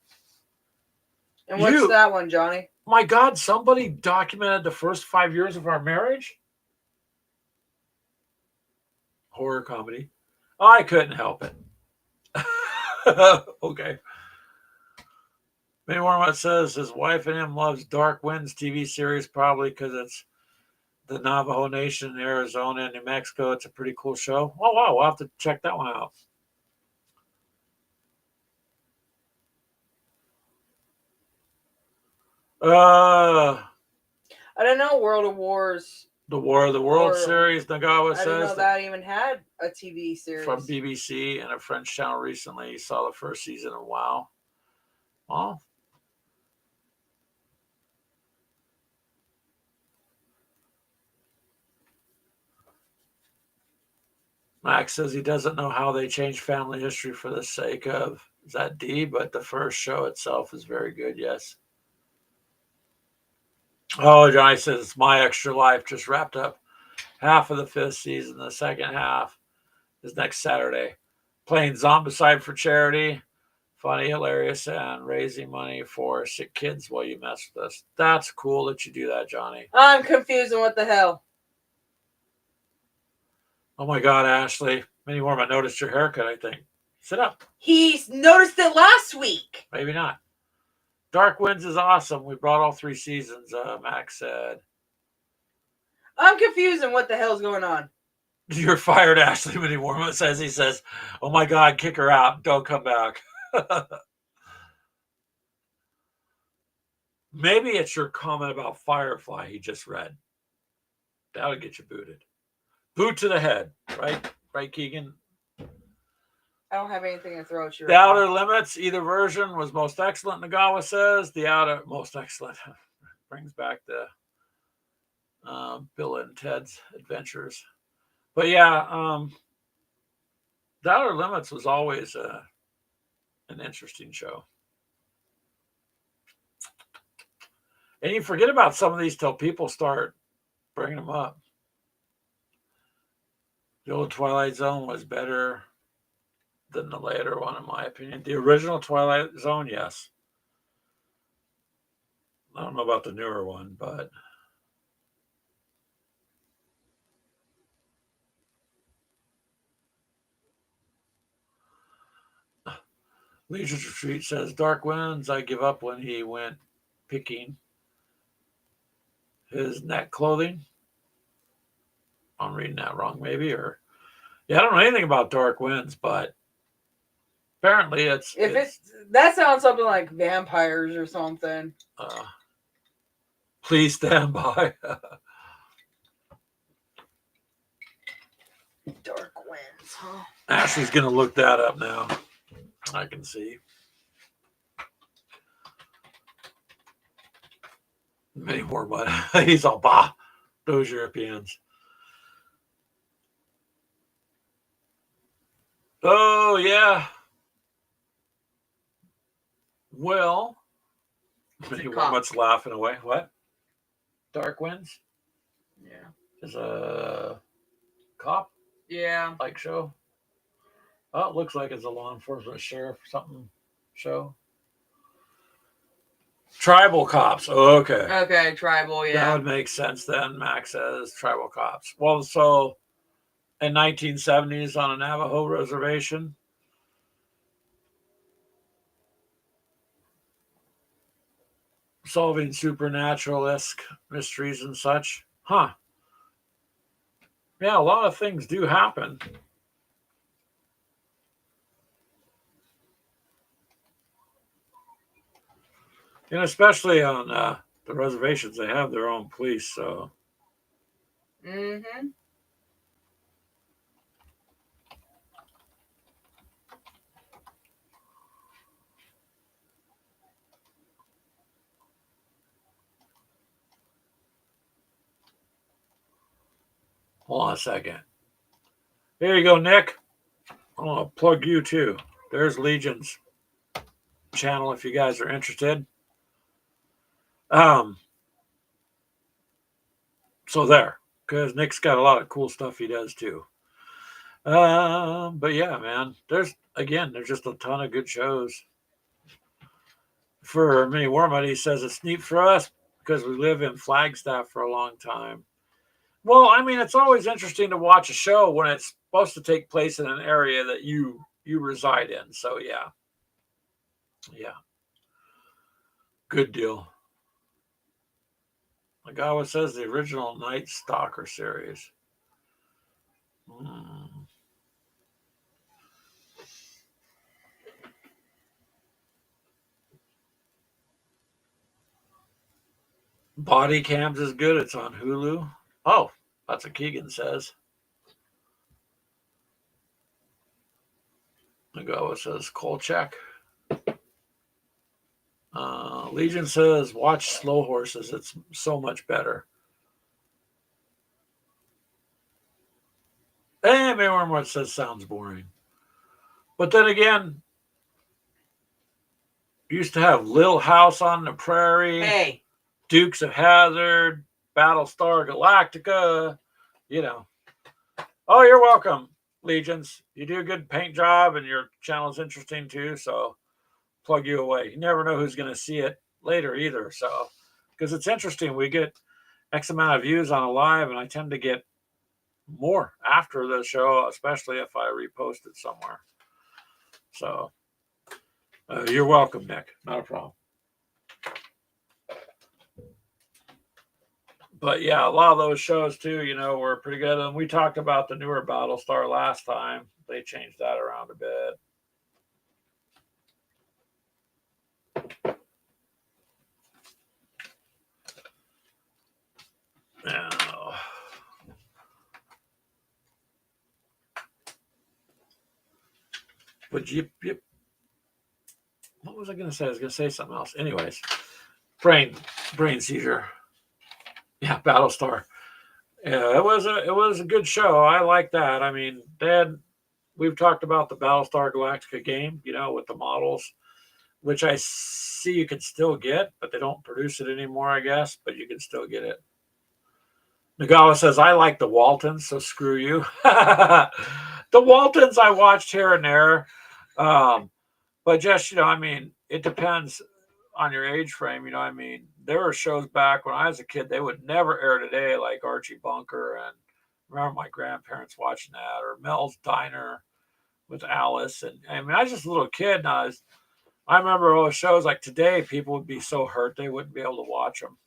Speaker 2: And what's that one, Johnny?
Speaker 1: My God, somebody documented the first 5 years of our marriage? Horror comedy. I couldn't help it. Okay. Manny Warmutt says his wife and him loves Dark Winds TV series, probably because it's the Navajo Nation in Arizona and New Mexico. It's a pretty cool show. Oh, wow. We'll have to check that one out. I
Speaker 2: don't know. World of Wars.
Speaker 1: The War of the World series, Nagawa says.
Speaker 2: I didn't know that even had a TV series.
Speaker 1: From BBC and a French channel recently. Saw the first season of WoW. Well, Max says he doesn't know how they changed family history for the sake of that D, but the first show itself is very good, yes. Oh, Johnny says My Extra Life just wrapped up half of the 5th season. The second half is next Saturday. Playing Zombicide for charity. Funny, hilarious, and raising money for sick kids while you mess with us. That's cool that you do that, Johnny.
Speaker 2: I'm confused on what the hell.
Speaker 1: Oh my God, Ashley. Many more. I noticed your haircut, I think. Sit up.
Speaker 2: He noticed it last week.
Speaker 1: Maybe not. Dark Winds is awesome. We brought all 3 seasons, Max said.
Speaker 2: I'm confused on what the hell's going on.
Speaker 1: You're fired, Ashley. Many more says. He says, oh my God, kick her out. Don't come back. Maybe it's your comment about Firefly he just read. That'll get you booted. Boot to the head, right? Right, Keegan?
Speaker 2: I don't have anything to throw at you.
Speaker 1: The Outer Limits, either version was most excellent, Nagawa says. The Outer, most excellent. Brings back the Bill and Ted's Adventures. But yeah, The Outer Limits was always an interesting show. And you forget about some of these till people start bringing them up. The old Twilight Zone was better than the later one, in my opinion. The original Twilight Zone, yes. I don't know about the newer one, but Legion's Retreat says, Dark Winds, I give up when he went picking his neck clothing. I'm reading that wrong, maybe, or yeah, I don't know anything about Dark Winds, but apparently it's
Speaker 2: that sounds something like vampires or something.
Speaker 1: Please stand by.
Speaker 2: Dark Winds, huh?
Speaker 1: Ashley's gonna look that up now. I can see. Many more, but he's all bah. Those Europeans. Oh yeah. Well, many Wormut's laughing away. What? Dark Winds?
Speaker 2: Yeah.
Speaker 1: Is a cop?
Speaker 2: Yeah.
Speaker 1: Like show? Oh, it looks like it's a law enforcement sheriff something show. Tribal cops. Oh, okay.
Speaker 2: Okay, tribal, yeah.
Speaker 1: That would make sense then, Max says. Tribal cops. Well, so in 1970s on a Navajo reservation, solving supernatural-esque mysteries and such. Huh. Yeah, a lot of things do happen. And especially on the reservations, they have their own police, so.
Speaker 2: Mm-hmm.
Speaker 1: Hold on a second. Here you go, Nick. I'll plug you too. There's Legion's channel if you guys are interested. So there, because Nick's got a lot of cool stuff he does too. But yeah, man, there's just a ton of good shows. For Mini Wormut, he says it's neat for us because we live in Flagstaff for a long time. Well, I mean, it's always interesting to watch a show when it's supposed to take place in an area that you reside in. So yeah. Good deal. Nagawa says the original Night Stalker series. Body Cams is good. It's on Hulu. Oh, that's what Keegan says. Nagawa says Kolchak. Legion says watch Slow Horses. It's so much better. And Maywormwood says sounds boring. But then again, used to have Little House on the Prairie.
Speaker 2: Hey,
Speaker 1: Dukes of Hazzard, Battlestar Galactica, you know. Oh, you're welcome, Legions. You do a good paint job and your channel's interesting too, so plug you away. You never know who's going to see it later either, so because it's interesting. We get X amount of views on a live, and I tend to get more after the show, especially if I repost it somewhere. So you're welcome, Nick. Not a problem. But yeah, a lot of those shows too, you know, were pretty good. And we talked about the newer Battlestar last time. They changed that around a bit. Now, but what was I going to say? I was going to say something else. Anyways, brain seizure. Yeah, Battlestar. Yeah, it was a good show. I like that. I mean, we've talked about the Battlestar Galactica game, you know, with the models, which I see you can still get, but they don't produce it anymore, I guess, but you can still get it. Nagawa says, I like the Waltons, so screw you. The Waltons I watched here and there. But just, you know, I mean, it depends on your age frame. You know, I mean, there were shows back when I was a kid, they would never air today, like Archie Bunker. And I remember my grandparents watching that, or Mel's Diner with Alice. And I mean, I was just a little kid, and I remember all the shows like today, people would be so hurt they wouldn't be able to watch them.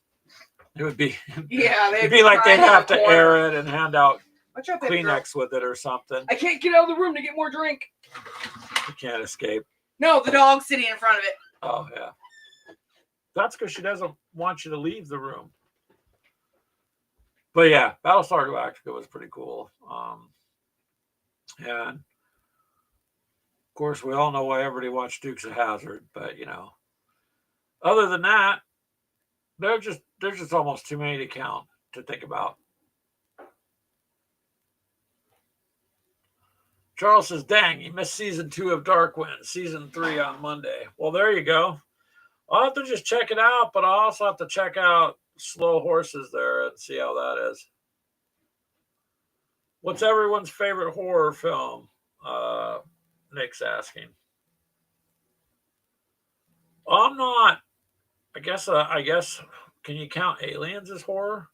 Speaker 1: It would be, it'd be like they'd have to air it and hand out Kleenex with it or something.
Speaker 2: I can't get out of the room to get more drink.
Speaker 1: You can't escape.
Speaker 2: No, the dog's sitting in front of it.
Speaker 1: Oh, yeah. That's because she doesn't want you to leave the room. But yeah, Battlestar Galactica was pretty cool. And of course, we all know why everybody watched Dukes of Hazzard. But you know, other than that, there's just almost too many to count to think about. Charles says, dang, you missed season 2 of Darkwind, season 3 on Monday. Well, there you go. I'll have to just check it out, but I'll also have to check out Slow Horses there and see how that is. What's everyone's favorite horror film? Nick's asking. I'm not. I guess. Can you count Aliens as horror?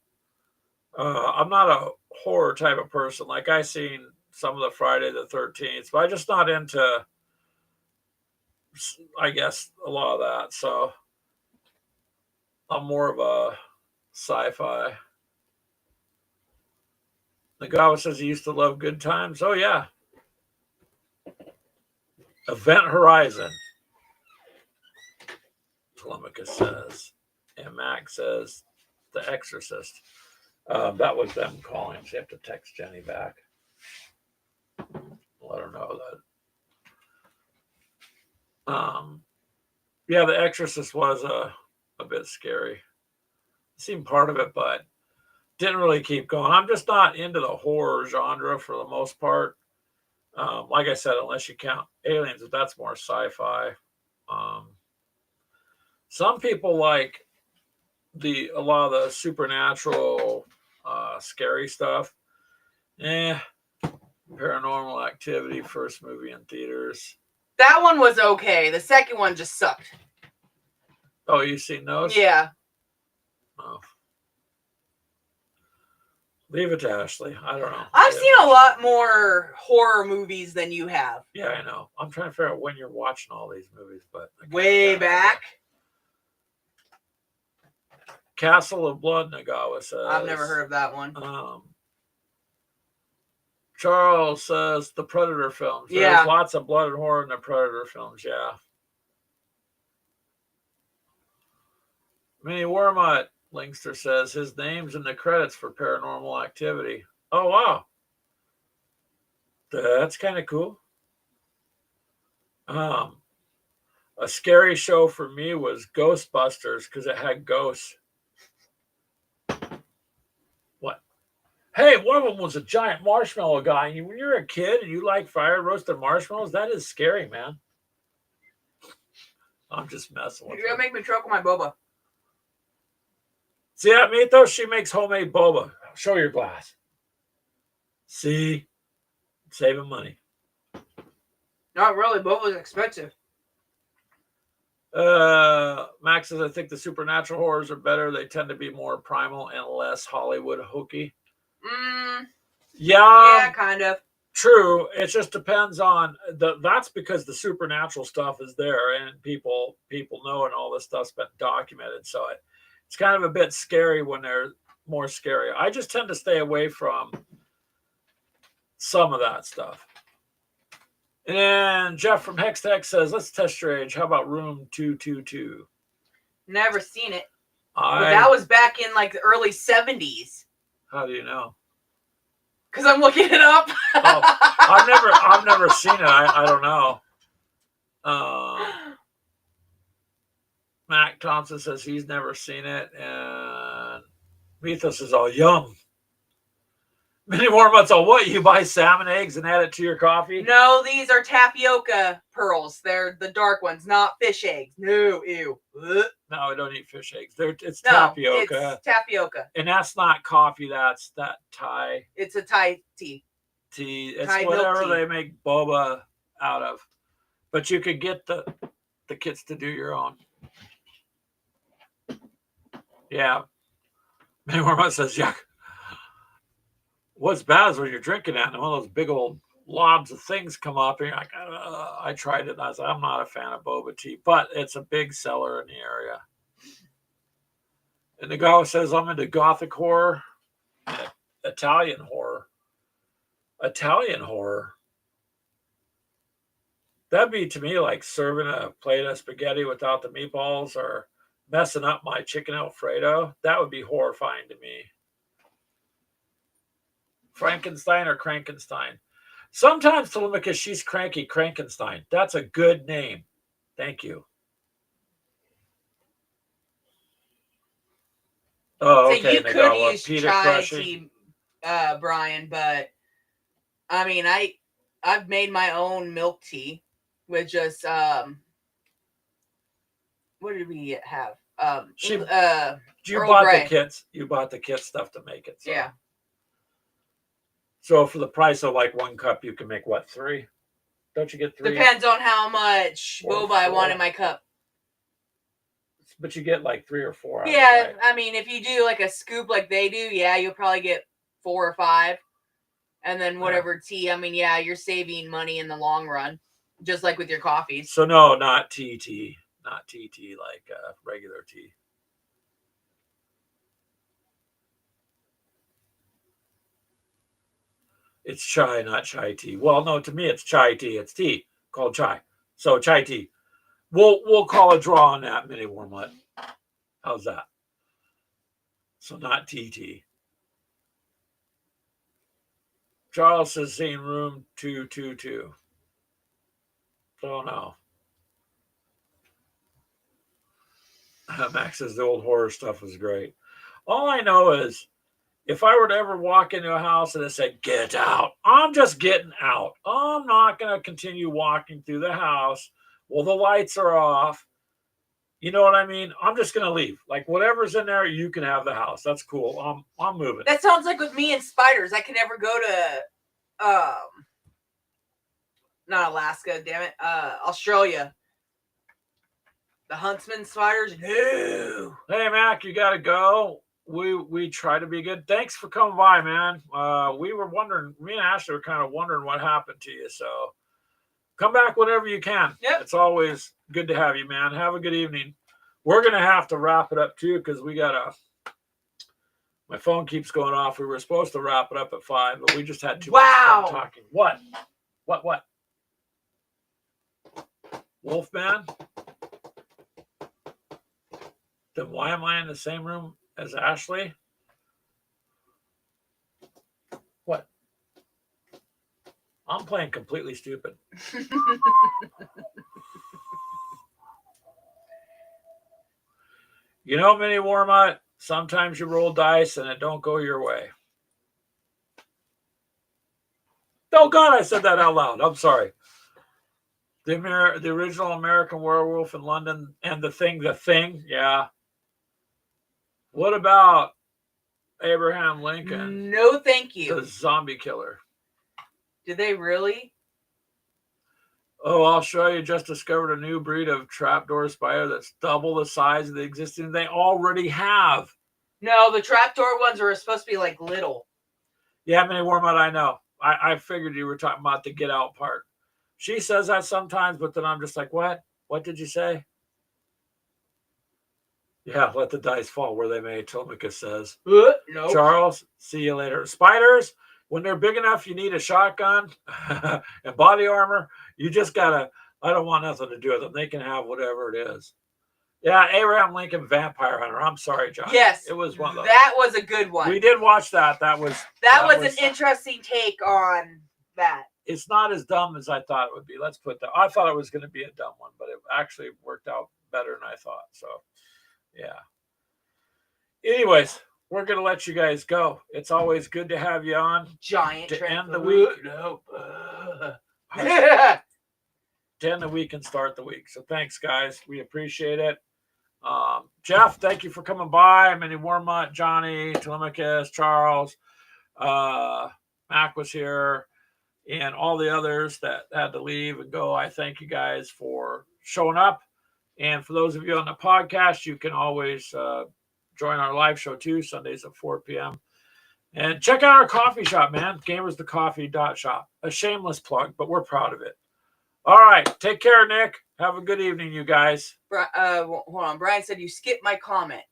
Speaker 1: I'm not a horror type of person. Like I seen some of the Friday the 13th, but I'm just not into, I guess, a lot of that. So I'm more of a sci-fi. Nagawa says he used to love Good Times. Oh, yeah. Event Horizon. Telemachus says. And Max says The Exorcist. That was them calling. So you have to text Jenny back. Let her know that. Yeah, The Exorcist was a bit scary. Seen part of it, but didn't really keep going. I'm just not into the horror genre for the most part. Like I said, unless you count Aliens, but that's more sci-fi. Some people like a lot of the supernatural, scary stuff. Paranormal Activity, first movie in theaters.
Speaker 2: That one was okay. The second one just sucked.
Speaker 1: Oh, you seen those?
Speaker 2: Yeah.
Speaker 1: Oh. Leave it to Ashley. I don't know.
Speaker 2: I've seen a lot more horror movies than you have.
Speaker 1: Yeah, I know. I'm trying to figure out when you're watching all these movies, but
Speaker 2: way back.
Speaker 1: Castle of Blood, Nagawa says.
Speaker 2: I've never heard of that one.
Speaker 1: Charles says the Predator films.
Speaker 2: Yeah.
Speaker 1: There's lots of blood and horror in the Predator films, yeah. Mini Wormut, Linkster says, his name's in the credits for Paranormal Activity. Oh, wow. That's kind of cool. A scary show for me was Ghostbusters because it had ghosts. What? Hey, one of them was a giant marshmallow guy. And when you're a kid and you like fire roasted marshmallows, that is scary, man. I'm just messing with you.
Speaker 2: You're going to make me choke on my boba.
Speaker 1: See that, Mythos? She makes homemade boba. Show your glass. See? Saving money.
Speaker 2: Not really. Boba's expensive.
Speaker 1: Max says, I think the supernatural horrors are better. They tend to be more primal and less Hollywood hokey.
Speaker 2: Yeah, kind of.
Speaker 1: True. It just depends on that's because the supernatural stuff is there and people know, and all this stuff's been documented. So it's kind of a bit scary when they're more scary. I just tend to stay away from some of that stuff. And then Jeff from Hex Tech says, let's test your age. How about Room 222?
Speaker 2: Never seen it. But that was back in like the early 70s.
Speaker 1: How do you know?
Speaker 2: Because I'm looking it up.
Speaker 1: I've never seen it. I don't know. Mac Thompson says he's never seen it, and Mythos is all yum. Many more months on what? You buy salmon eggs and add it to your coffee?
Speaker 2: No, these are tapioca pearls. They're the dark ones, not fish eggs. No, ew.
Speaker 1: No, I don't eat fish eggs. It's tapioca.
Speaker 2: It's tapioca.
Speaker 1: And that's not coffee. That's that Thai.
Speaker 2: It's a Thai tea.
Speaker 1: It's
Speaker 2: Thai
Speaker 1: whatever
Speaker 2: milk tea.
Speaker 1: they make boba out of. But you could get the kits to do your own. Yeah. Many more months says, yuck. What's bad is when you're drinking that and one of those big old lobs of things come up and you're like, I tried it. And I was like, I'm not a fan of boba tea, but it's a big seller in the area. And the guy says, I'm into gothic horror, and Italian horror. Italian horror. That'd be to me like serving a plate of spaghetti without the meatballs or messing up my chicken Alfredo. That would be horrifying to me. Frankenstein or Crankenstein? Sometimes Telemachus, she's cranky Crankenstein. That's a good name. Thank you. Oh, okay.
Speaker 2: So you could use chai tea, Brian, but I mean, I've made my own milk tea with just what did we have?
Speaker 1: You
Speaker 2: Earl
Speaker 1: bought
Speaker 2: Grey.
Speaker 1: the kits. You bought the kit stuff to make it. So.
Speaker 2: Yeah.
Speaker 1: So for the price of like 1 cup, you can make what, 3? Don't you get 3?
Speaker 2: Depends on how much boba I want in my cup.
Speaker 1: But you get like 3 or 4.
Speaker 2: Yeah, right? I mean, if you do like a scoop like they do, yeah, you'll probably get 4 or 5. And then whatever tea, I mean, yeah, you're saving money in the long run, just like with your coffees.
Speaker 1: So no, not TT. Not TT like regular tea. It's chai, not chai tea. Well, no, to me it's chai tea. It's tea called chai. So chai tea. We'll call a draw on that, Mini Wormlet. How's that? So not TT. Charles says seeing Room 222. So no. Max says the old horror stuff was great. All I know is if I were to ever walk into a house and it said, get out, I'm just getting out. I'm not going to continue walking through the house. Well, the lights are off. You know what I mean? I'm just going to leave. Like whatever's in there, you can have the house. That's cool. I'm moving.
Speaker 2: That sounds like with me and spiders. I can never go to, not Alaska, damn it, Australia. The huntsman spiders, no.
Speaker 1: Hey, Mac, you got to go. We try to be good. Thanks for coming by, man. We were wondering, me and Ashley were kind of wondering what happened to you. So come back whenever you can.
Speaker 2: Yep.
Speaker 1: It's always good to have you, man. Have a good evening. We're going to have to wrap it up too, because we got my phone keeps going off. We were supposed to wrap it up at 5, but we just had too much fun talking. What? Wolfman? Then why am I in the same room as Ashley? What? I'm playing completely stupid. You know, Mini Warmut, sometimes you roll dice and it don't go your way. Oh, God, I said that out loud. I'm sorry. The original American Werewolf in London and The Thing, yeah. What about Abraham Lincoln,
Speaker 2: No, thank
Speaker 1: the
Speaker 2: you.
Speaker 1: zombie killer?
Speaker 2: Do they really?
Speaker 1: Oh, I'll show you. Just discovered a new breed of trapdoor spider that's double the size of the existing they already have.
Speaker 2: No, the trapdoor ones are supposed to be like little.
Speaker 1: Yeah, Mini Warmut, I know. I figured you were talking about the get out part. She says that sometimes, but then I'm just like, what? What did you say? Yeah, let the dice fall where they may, Tillamook says.
Speaker 2: Nope.
Speaker 1: Charles, see you later. Spiders, when they're big enough, you need a shotgun and body armor. You just gotta, I don't want nothing to do with them. They can have whatever it is. Yeah, Abraham Lincoln Vampire Hunter. I'm sorry, John.
Speaker 2: Yes.
Speaker 1: It was one of those.
Speaker 2: That was a good one.
Speaker 1: We did watch that. That was
Speaker 2: an interesting take on that.
Speaker 1: It's not as dumb as I thought it would be. Let's put that. I thought it was going to be a dumb one, but it actually worked out better than I thought. So, yeah. Anyways, we're going to let you guys go. It's always good to have you on.
Speaker 2: Giant
Speaker 1: to end the
Speaker 2: week.
Speaker 1: week. To end the week and start the week. So thanks, guys. We appreciate it. Jeff, thank you for coming by. Mini Warmut, Johnny, Telemachus, Charles, Mac was here, and all the others that had to leave and go. I thank you guys for showing up. And for those of you on the podcast, you can always join our live show too, Sundays at 4 p.m. And check out our coffee shop, man. GamersTheCoffee.shop. A shameless plug, but we're proud of it. All right. Take care, Nick. Have a good evening, you guys.
Speaker 2: Hold on. Brian said you skipped my comment.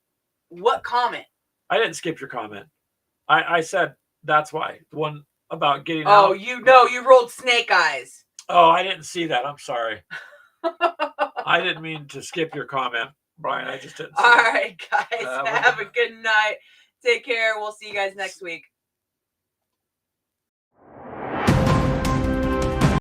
Speaker 2: What comment?
Speaker 1: I didn't skip your comment. I said that's why. The one about getting out.
Speaker 2: Oh, you rolled snake eyes.
Speaker 1: Oh, I didn't see that. I'm sorry. I didn't mean to skip your comment, Brian. I just didn't see
Speaker 2: All
Speaker 1: it.
Speaker 2: right, guys. Have a good night. Take care. We'll see you guys next week.